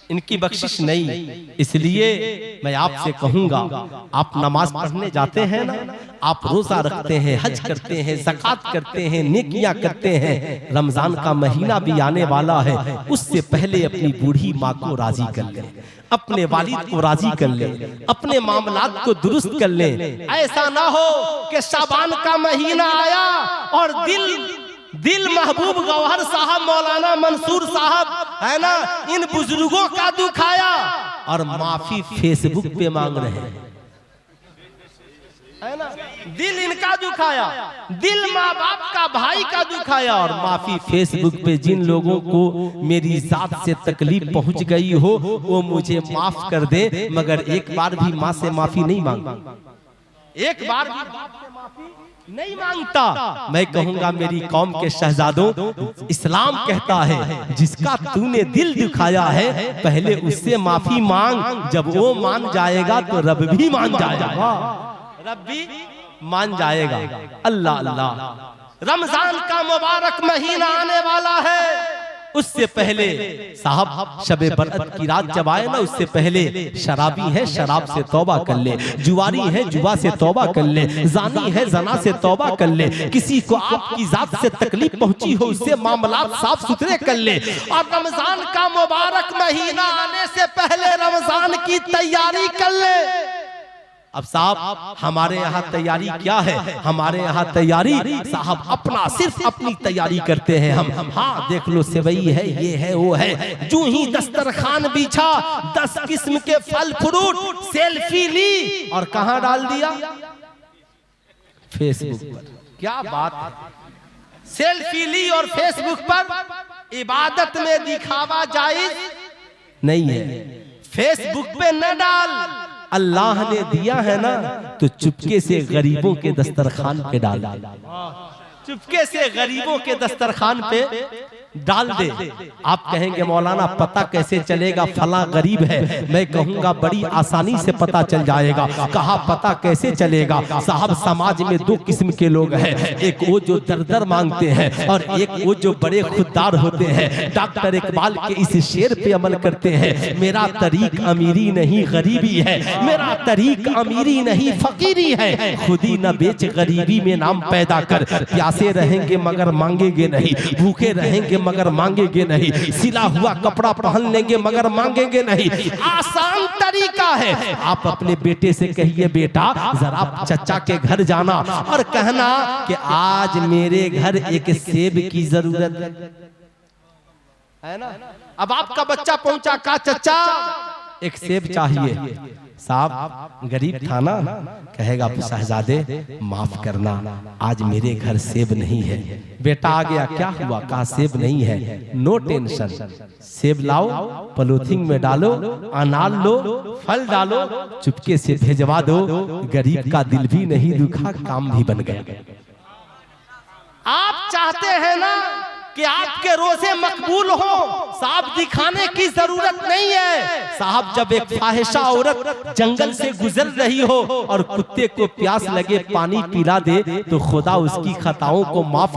इनकी बख्शिश नहीं। इसलिए मैं आपसे कहूंगा, आप नमाज पढ़ने जाते हैं ना, आप रोजा रखते हैं, हज करते हैं, ज़कात करते हैं, नेकियां करते हैं, रमजान का महीना भी आने वाला है, उससे पहले अपनी बूढ़ी माँ को राजी कर ले, अपने वालिद को राजी कर ले, अपने मामलात को दुरुस्त कर ले। ऐसा ना हो कि शाबान का महीना आया और दिल महबूब गौहर साहब, मौलाना मंसूर साहब है ना, इन बुजुर्गों का दुखाया और माफी फेसबुक पे मांग रहे हैं, है ना। दिल इनका दुखाया, दिल माँ बाप का, भाई का दुखाया और माफी फेसबुक पे जिन लोगों को मेरी जात से तकलीफ पहुंच गई हो वो मुझे माफ कर दे, मगर एक बार भी माँ से माफी नहीं मांगता, एक बार भी बाप से माफी नहीं मांगता। मैं कहूंगा मेरी कौम के शहजादों, इस्लाम कहता है जिसका तूने दिल दुखाया है पहले उससे माफी मांग, जब वो मान जाएगा तो रब भी मान जाएगा, रब भी मान जाएगा। अल्लाह अल्लाह। रमजान का मुबारक महीना आने वाला है, उससे पहले साहब शबे बरअत की रात जब आए ना, उससे पहले शराबी है शराब से तौबा कर ले, जुआरी है जुआ से तौबा कर ले, जानी है जना से तौबा कर ले, किसी को आपकी जात से तकलीफ पहुंची हो उससे मामलात साफ सुथरे कर ले। और रमजान का मुबारक महीना आने से पहले रमजान की तैयारी कर ले। अब साहब हमारे यहाँ तैयारी क्या है? हमारे यहाँ तैयारी साहब अपना सिर्फ अपनी तैयारी करते हैं हम। हाँ देख लो सेवई है, ये है वो है, जो ही दस्तरखान बिछा 10 किस्म के फल फ्रूट, सेल्फी ली और कहाँ डाल दिया? फेसबुक पर। क्या बात है, सेल्फी ली और फेसबुक पर। इबादत में दिखावा जायज नहीं है, फेसबुक पे न डाल। अल्लाह ने दिया है ना तो चुपके से गरीबों के दस्तरखान पे डाल, चुपके से गरीबों के दस्तरखान पे डाल दे। आप कहेंगे मौलाना पता कैसे चलेगा फला गरीब है? मैं कहूंगा बड़ी आसानी से पता चल जाएगा। कहा पता कैसे चलेगा? साहब समाज में 2 किस्म के लोग हैं, एक वो जो दर मांगते हैं और एक वो जो बड़े खुददार होते हैं। डॉक्टर इकबाल के इस शेर पे अमल करते हैं, मेरा तरीक अमीरी नहीं गरीबी है, मेरा तरीक अमीरी नहीं फकीरी है, खुदी न बेच गरीबी में नाम पैदा कर। प्यासे रहेंगे मगर मांगेंगे नहीं, भूखे रहेंगे मगर मांगेंगे नहीं, सिला हुआ कपड़ा पहन लेंगे मगर मांगेंगे नहीं। आसान तरीका है। आप अपने बेटे से कहिए बेटा जरा चचा के घर जाना और कहना कि आज मेरे घर एक सेब की जरूरत है ना। अब आपका बच्चा पहुंचा, कहा चचा एक सेब चाहिए। साहब गरीब था ना, कहेगा शहजादे माफ करना आज मेरे घर सेब नहीं है। बेटा आ गया, क्या हुआ? कहा सेब नहीं है। नो टेंशन, सेब लाओ, पॉलीथिन में डालो, अनार लो, फल डालो, चुपके से भेजवा दो। गरीब का दिल भी नहीं दुखा, काम भी बन गया। आप चाहते हैं ना कि आपके रोजे मकबूल हो, साहब दिखाने की जरूरत नहीं है। साहब जब एक फाहिशा औरत जंगल से गुजर रही हो और कुत्ते को प्यास लगे पानी पिला दे तो खुदा उसकी खताओं को माफ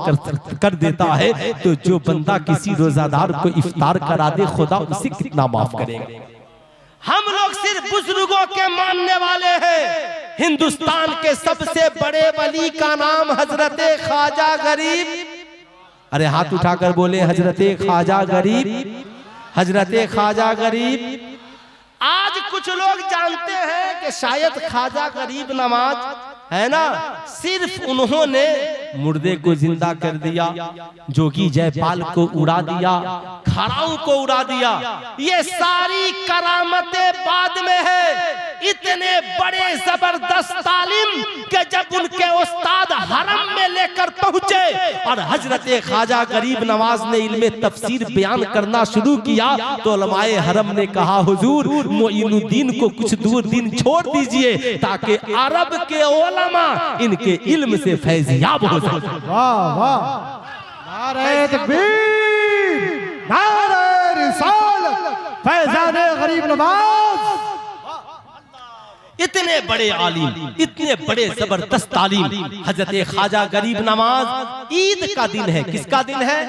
कर देता है। तो जो बंदा किसी रोजादार को इफ्तार करा दे खुदा उसे कितना माफ करेगा। हम लोग सिर्फ बुजुर्गों के मानने वाले हैं। हिंदुस्तान के सबसे बड़े वली का नाम हजरत ख्वाजा गरीब। अरे हाथ उठाकर बोले हजरते ख्वाजा गरीब, हजरते ख्वाजा गरीब। आज कुछ लोग जानते हैं कि शायद ख्वाजा गरीब नवाज है ना, सिर्फ उन्होंने मुर्दे को जिंदा कर दिया, जोगी जयपाल को उड़ा दिया, खड़ाऊ को उड़ा दिया। ये सारी करामतें बाद में है। इतने बड़े जबरदस्त तालीम के जब उनके उस्ताद हरम में लेकर पहुंचे और हजरत ख्वाजा गरीब नवाज ने इल्मे तफसीर बयान करना शुरू किया तो उलमाए हरम ने कहा हुजूर मोइनुद्दीन को कुछ दूर दिन छोड़ दीजिए ताकि अरब के उलमा इनके इल्म से फैज़याब हो जाए। वाह वाह, नारे तकबीर, नारे रिसालत, फैज़ाने गरीब नवाज। इतने बड़े आलिम, इतने बड़े जबरदस्त तालीम। हजरत ख्वाजा गरीब नवाज ईद का दिन है। किसका दिन है?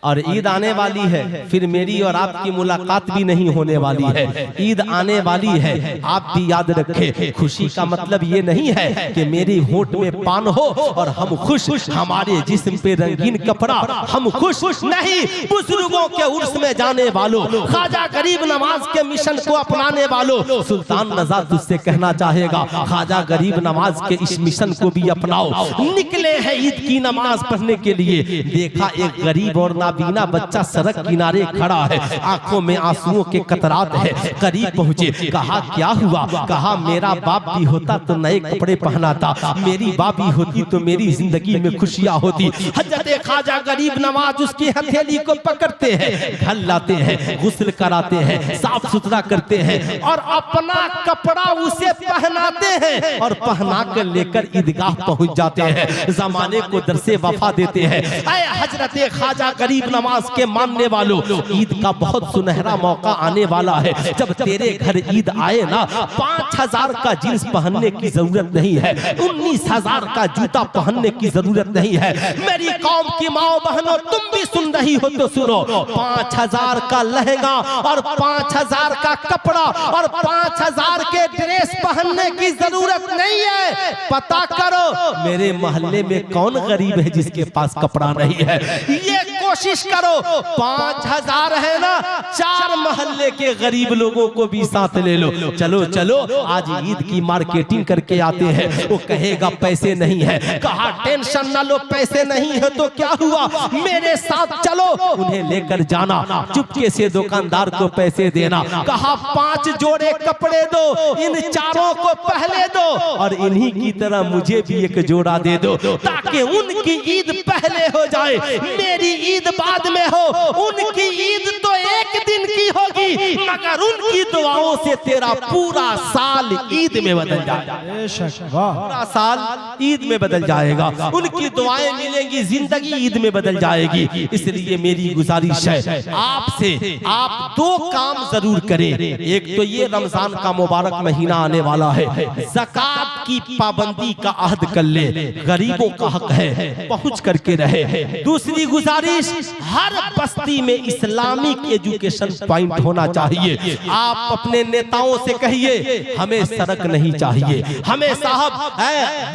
और ईद आने वाली है, फिर मेरी और आपकी मुलाकात भी नहीं होने वाली है। ईद आने वाली है, आप भी याद रखें, खुशी का मतलब ये नहीं है कि मेरी होंठ में पान हो और हम खुश, हमारे जिस्म पे रंगीन कपड़ा, हम खुश नहीं। बुजुर्गों के उर्स में जाने वालों, ख्वाजा गरीब नवाज के मिशन को अपनाने वालों, सुल्तान रजा तुझसे कहना चाहेगा, ख्वाजा गरीब नवाज के इस मिशन को भी अपनाओ। निकले हैं ईद की नमाज पढ़ने के लिए, देखा एक गरीब और नाबीना बच्चा सड़क किनारे खड़ा है, आंखों में आंसुओं के कतरात है। करीब पहुंचे, कहा क्या हुआ? कहा मेरा बाप भी होता तो नए कपड़े पहनाता, मेरी बाबी होती तो मेरी जिंदगी में खुशियां होती। हजरत ख्वाजा गरीब नवाज उसकी हथेली को पकड़ते हैं, घर लाते हैं, गुस्ल कराते हैं, साफ सुथरा करते हैं और अपना कपड़ा उसे पहनाते हैं और पहना कर लेकर ईदगाह पहुंच जाते हैं। जमाने को दरसे वफा देते हैं। ऐ हजरत ख्वाजा गरीब नमाज के मानने वालों, ईद का बहुत सुनहरा मौका आने वाला है। जब तेरे घर ईद आए ना, 5000 का जींस पहनने की जरूरत नहीं है, 19000 का जूता पहनने की जरूरत नहीं है। मेरी कौम की माओ बहनों, तुम भी सुन रही हो तो सुनो, 5000 का लहंगा और 5000 का कपड़ा और 5000 के ड्रेस पहनने की जरूरत नहीं है। पता करो मेरे मोहल्ले में कौन गरीब है जिसके पास कपड़ा नहीं है। ये कोशिश करो, 5000 है ना, 4 मोहल्ले के गरीब लोगों को भी साथ ले लो। चलो चलो आज ईद की मार्केटिंग करके आते हैं। वो कहेगा पैसे नहीं है, कहा टेंशन ना लो, पैसे नहीं है तो क्या हुआ, मेरे साथ चलो। उन्हें लेकर जाना, चुपके से दुकानदार को पैसे देना, कहा 5 जोड़े कपड़े दो, इन चारों को पहले दो और इन्हीं की तरह मुझे भी एक जोड़ा दे दो, ताकि उनकी ईद पहले हो जाए, मेरी ईद बाद में हो। उनकी ईद तो एक दिन की होगी, मगर उनकी दुआओं से तेरा पूरा साल ईद में बदल जाएगा। पूरा साल ईद में बदल जाएगा, उनकी दुआएं मिलेंगी, जिंदगी ईद में बदल जाएगी। इसलिए मेरी गुजारिश है आपसे, आप 2 काम जरूर करें। एक तो ये रमजान का मुबारक महीना आने वाला है, ज़कात की पाबंदी का अहद कर ले, गरीबों का हक है, पहुंच करके रहे। दूसरी गुजारिश, हर बस्ती में इस्लामिक एजुकेशन पॉइंट होना चाहिए। आप अपने नेताओं से कहिए हमें सड़क नहीं चाहिए, हमें साहब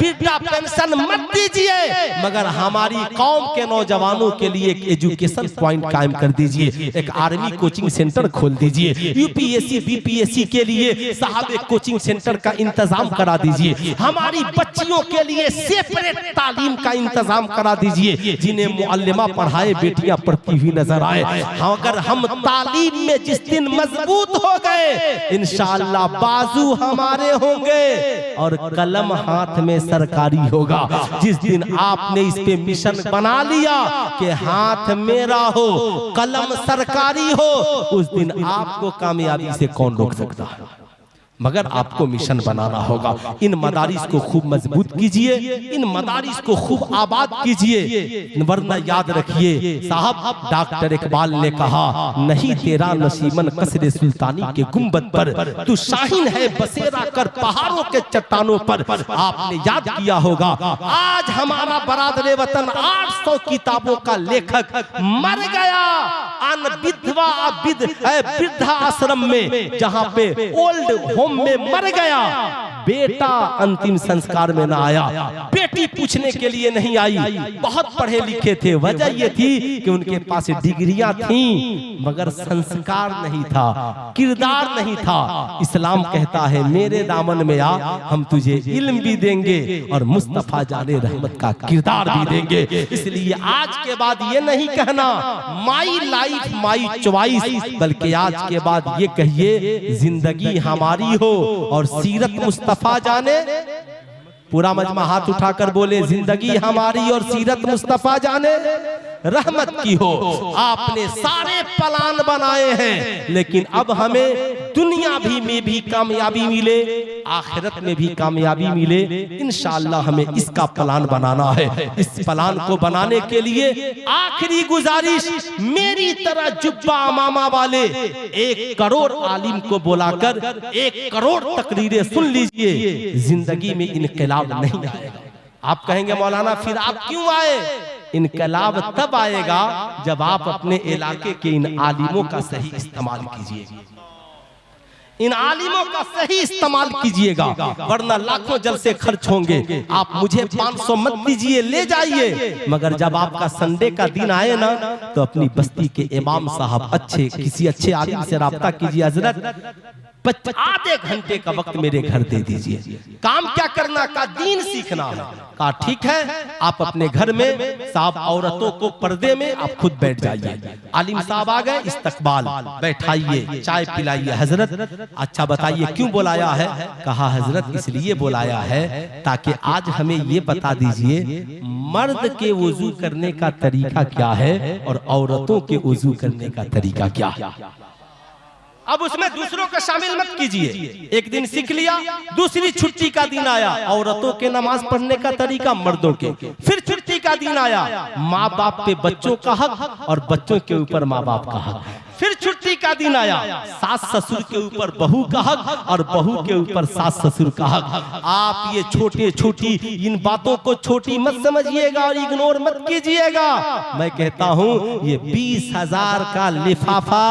वृद्धा पेंशन मत दीजिए, मगर हमारी कौम के नौजवानों के लिए एक एजुकेशन पॉइंट कायम कर दीजिए, एक आर्मी कोचिंग सेंटर खोल दीजिए, यूपीएससी बीपीएससी के लिए साहब एक कोचिंग सेंटर का इंतजाम करा दीजिए, हमारी बच्चियों के लिए सेपरेट तालीम का इंतजाम करा दीजिए, जिन्हें मुअल्लिमा पढ़ाए बेटियां पढ़ती हुई नजर आए। अगर हम तालीम में जिस दिन मजबूत हो गए, इंशाअल्लाह बाजू हमारे होंगे और कलम हाथ में सरकारी होगा। जिस दिन आपने इस पे मिशन बना लिया कि हाथ मेरा हो, कलम सरकारी हो, उस दिन आपको कामयाबी से कौन रोक सकता है। मगर आपको मिशन बनाना होगा। इन मदारिस को खूब मजबूत कीजिए, इन मदारिस को खूब आबाद कीजिए, वरना याद रखिए साहब, डॉक्टर इकबाल ने कहा, नहीं तेरा नसीमन कसरे सुल्तानी के गुंबद पर, तू शाहीन है बसेरा कर पहाड़ों के चट्टानों पर। आपने याद किया होगा, आज हमारा बरादरे वतन 800 किताबों का लेखक मर गया वृद्धा आश्रम में, जहाँ पे ओल्ड होम में मर गया। बेटा अंतिम संस्कार में ना आया, बेटी पूछने के लिए नहीं आई। बहुत पढ़े लिखे थे, वजह ये थी कि उनके पास डिग्रियां थीं मगर संस्कार नहीं था, किरदार नहीं था। इस्लाम कहता है मेरे दामन में आ, हम तुझे इल्म भी देंगे और मुस्तफा जाने रहमत का किरदार भी देंगे। इसलिए आज के बाद ये नहीं कहना माई लाइफ माई चॉइस, बल्कि आज के बाद ये कहिए जिंदगी हमारी हो और सीरत मुस्तफा जाने। पूरा मजमा हाथ उठाकर बोले, जिंदगी हमारी और सीरत मुस्तफा जाने रहमत की हो। आपने सारे प्लान बनाए हैं, लेकिन अब हमें दुनिया भी में भी कामयाबी मिले, आखिरत में भी कामयाबी मिले, इंशाअल्लाह हमें इसका प्लान बनाना है। इस प्लान को बनाने के लिए आखिरी गुजारिश, मेरी तरह जुब्बा अमामा वाले 1 करोड़ आलिम को बुलाकर 1 करोड़ तकरीरें सुन लीजिए, जिंदगी में इनकलाब नहीं आएगा। आप कहेंगे मौलाना फिर आप क्यों आए? इनकलाब तब आएगा जब आप अपने इलाके के इन आलिमों का सही इस्तेमाल कीजिए, इन आलिमों का सही इस्तेमाल कीजिएगा, वरना लाखों जलसे खर्च होंगे। आप मुझे 500 मत दीजिए, ले जाइए, मगर जब आपका संडे का दिन आए ना तो अपनी बस्ती के इमाम साहब अच्छे किसी अच्छे आदमी से राब्ता कीजिए, हजरत आधे घंटे का वक्त मेरे घर दे दीजिए, काम क्या करना का दीन सीखना है। कहा ठीक है, आप अपने घर में साहब औरतों को पर्दे में आप खुद बैठ जाइए। आलिम साहब आ गए, इस्तकबाल, बैठाइए, चाय पिलाइए। हजरत अच्छा बताइए क्यों बुलाया है? कहा हजरत इसलिए बुलाया है ताकि आज हमें ये बता दीजिए मर्द के वुजू करने का तरीका क्या है और औरतों के वुजू करने का तरीका क्या है। अब उसमें दूसरों को शामिल मत कीजिए। एक दिन सीख लिया, दूसरी छुट्टी का दिन आया, औरतों के नमाज पढ़ने का तरीका मर्दों के। फिर छुट्टी का दिन आया, माँ बाप पे बच्चों का हक और बच्चों के ऊपर माँ बाप का हक। फिर छुट्टी का दिन आया, सास ससुर के ऊपर बहू का हक और बहू के ऊपर सास ससुर का हक। आप ये छोटे छोटी इन बातों को छोटी मत समझिएगा और इग्नोर मत कीजिएगा। मैं कहता हूँ ये 20,000 का लिफाफा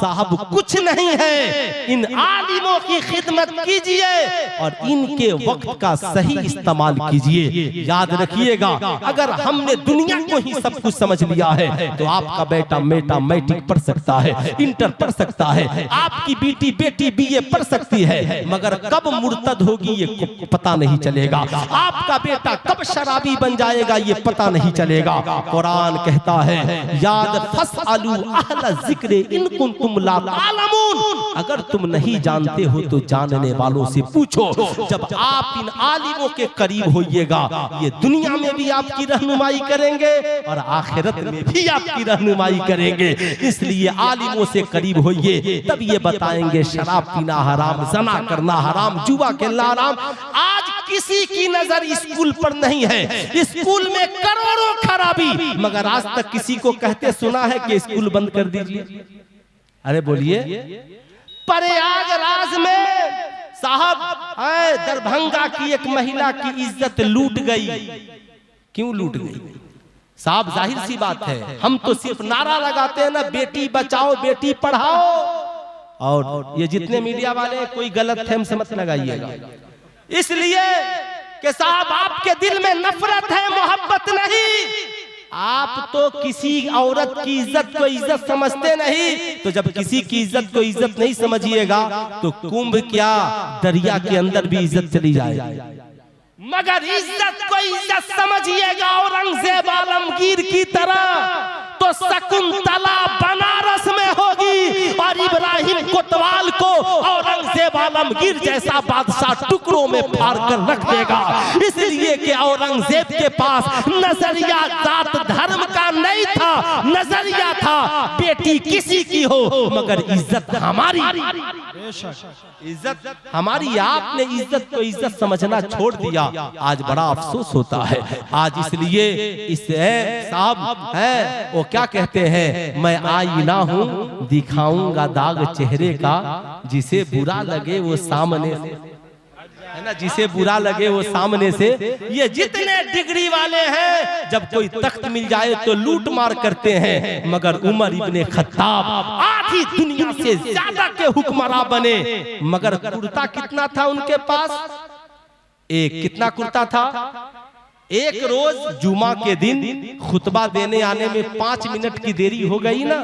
साहब कुछ नहीं है। इन आलिमों की खिदमत कीजिए और इनके वक्त का सही इस्तेमाल कीजिए। याद रखिएगा, अगर हमने दुनिया को ही सब कुछ समझ लिया है तो आपका बेटा मेटा मैट्रिक पढ़ सकता है, इंटर पढ़ सकता है, आपकी बेटी बीए पढ़ सकती है, मगर कब मुर्तद होगी ये पता नहीं चलेगा। आपका बेटा कब शराबी बन जाएगा ये पता नहीं चलेगा। कुरान कहता है याद फसअलू अहल ज़िक्र इन कुंतुम ला तालमून, अगर तुम नहीं जानते हो तो जानने वालों से पूछो। जब आप इन आलिमों के करीब होइएगा, ये दुनिया में भी आपकी रहनुमाई करेंगे और आखिरत में भी आपकी रहनुमाई करेंगे। इसलिए आलिमों से करीब होइए, तब ये बताएंगे शराब पीना हराम, जना करना हराम, जुआ खेलना हराम। आज किसी की नजर स्कूल पर नहीं है, स्कूल में करोड़ों खराबी, मगर आज तक किसी को कहते सुना है कि स्कूल बंद कर दीजिए? अरे बोलिए। प्रयागराज में साहब दरभंगा की एक महिला की इज्जत लूट गई। क्यों लूट गई साहब? जाहिर सी बात है, हम तो सिर्फ नारा लगाते हैं ना, बेटी बचाओ बेटी पढ़ाओ, और ये जितने मीडिया वाले कोई गलत फहम से मत लगाइएगा। इसलिए कि साहब आपके दिल में नफरत है, मोहब्बत नहीं। आप तो किसी औरत की इज्जत को इज्जत समझते नहीं, तो जब किसी की इज्जत को इज्जत नहीं समझिएगा तो कुंभ क्या दरिया के अंदर भी इज्जत चली जाए। मगर इज्जत को इज्जत समझिएगा औरंगजेब आलमगीर की तरह, तो शकुंतला बनारस में होगी और इब्राहिम कोतवाल को औरंगजेब आलमगीर जैसा बादशाह टुकड़ों में फाड़ कर रख देगा। इसलिए कि औरंगजेब के पास नजरिया जात धर्म का नहीं था, नजरिया था बेटी किसी की हो मगर इज्जत हमारी, इज्जत हमारी। आपने इज्जत को इज्जत समझना छोड़ दिया, आज बड़ा अफसोस होता है। आज इसलिए इस साहब है वो क्या कहते हैं, मैं आईना हूँ दिखाऊंगा दाग चेहरे का, जिसे बुरा लगे वो सामने से, है ना, जिसे बुरा लगे वो सामने से। ये जितने डिग्री वाले हैं जब कोई तख्त मिल जाए तो लूट मार करते हैं, मगर उमर इब्ने खत्ताब आधी दुनिया से ज्यादा के हुक्मरान बने, मगर कुर्ता कितना था उनके पास? एक कितना कुर्ता था? एक रोज जुमा के दिन खुतबा देने आने में 5 मिनट की देरी हो गई ना,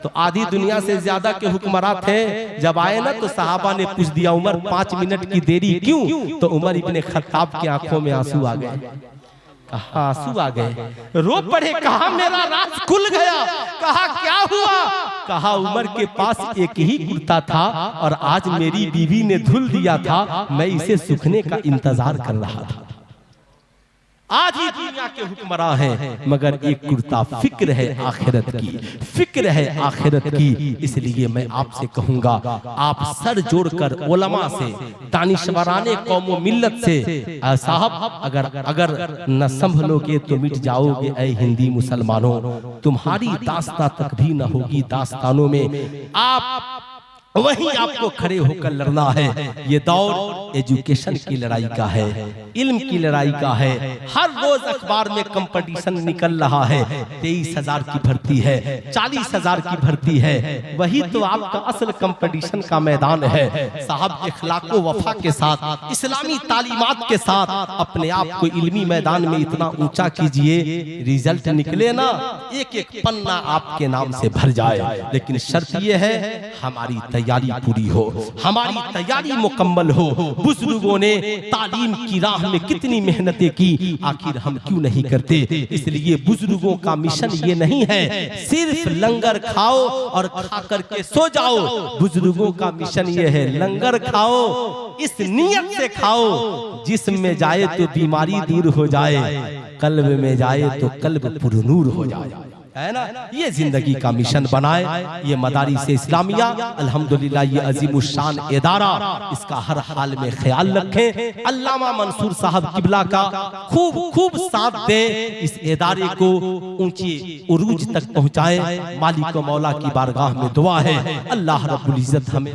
तो आधी दुनिया से ज्यादा के हुक्मरान थे। जब आए ना तो सहाबा ने पूछ दिया उमर 5 मिनट की देरी क्यों? तो उमर इब्ने खत्ताब की आंखों में आंसू आ गए। कहा आंसू आ गए, रो पड़े। कहा मेरा राज खुल गया। कहा क्या हुआ? कहा उमर के पास एक ही कुर्ता था और आज मेरी बीवी ने धुल दिया था, मैं इसे सूखने का इंतजार कर रहा था। आज ही दुनिया के हुक्मरान हैं, मगर एक कुर्ता फिक्र है आखिरत की, फिक्र है आखिरत की। इसलिए मैं आपसे कहूंगा, आप सर जोड़कर उलमा से, दानिशवराने कौम मिल्लत से, साहब अगर न संभलोगे तो मिट जाओगे ऐ हिंदी मुसलमानों, तुम्हारी दास्तां तक भी न होगी दास्तानों में। आप वहीं आपको खड़े होकर लड़ना है। ये दौर एजुकेशन की लड़ाई का है, इल्म की लड़ाई का है। हर रोज अखबार में कंपटीशन निकल रहा है। 23,000 की भर्ती है, 40,000 की भर्ती है। वही तो आपका असल कंपटीशन का मैदान है। साहब इखलाको वफा के साथ, इस्लामी तालीमात के साथ अपने आप को इल्मी मैदान में इतना ऊंचा कीजिए, रिजल्ट निकले ना, एक एक पन्ना आपके नाम से भर जाए। लेकिन शर्त यह है हमारी तैयारी पूरी हो, हमारी तैयारी मुकम्मल हो। बुजुर्गों ने तालीम की राह में कितनी मेहनतें की, आखिर हम क्यों नहीं करते? इसलिए बुजुर्गों का मिशन ये नहीं है सिर्फ लंगर खाओ और खा करके सो जाओ। बुजुर्गों का मिशन ये है लंगर खाओ, इस नियत से खाओ जिस्म में जाए तो बीमारी दूर हो जाए, कल्ब में जाए तो कल्ब पुरनूर हो जाए, है ना। ये जिंदगी का मिशन बनाए। ये मदारिस इस्लामिया अल्हम्दुलिल्लाह ये अजीमुशान इदारा, इसका हर हाल में ख्याल रखें। अल्लामा मंसूर साहब किबला का खूब खूब साथ दे, इस इदारे को ऊंची उरूज तक पहुंचाए। मालिक व मौला की बारगाह में दुआ है अल्लाह रब्बुल इज्जत हमें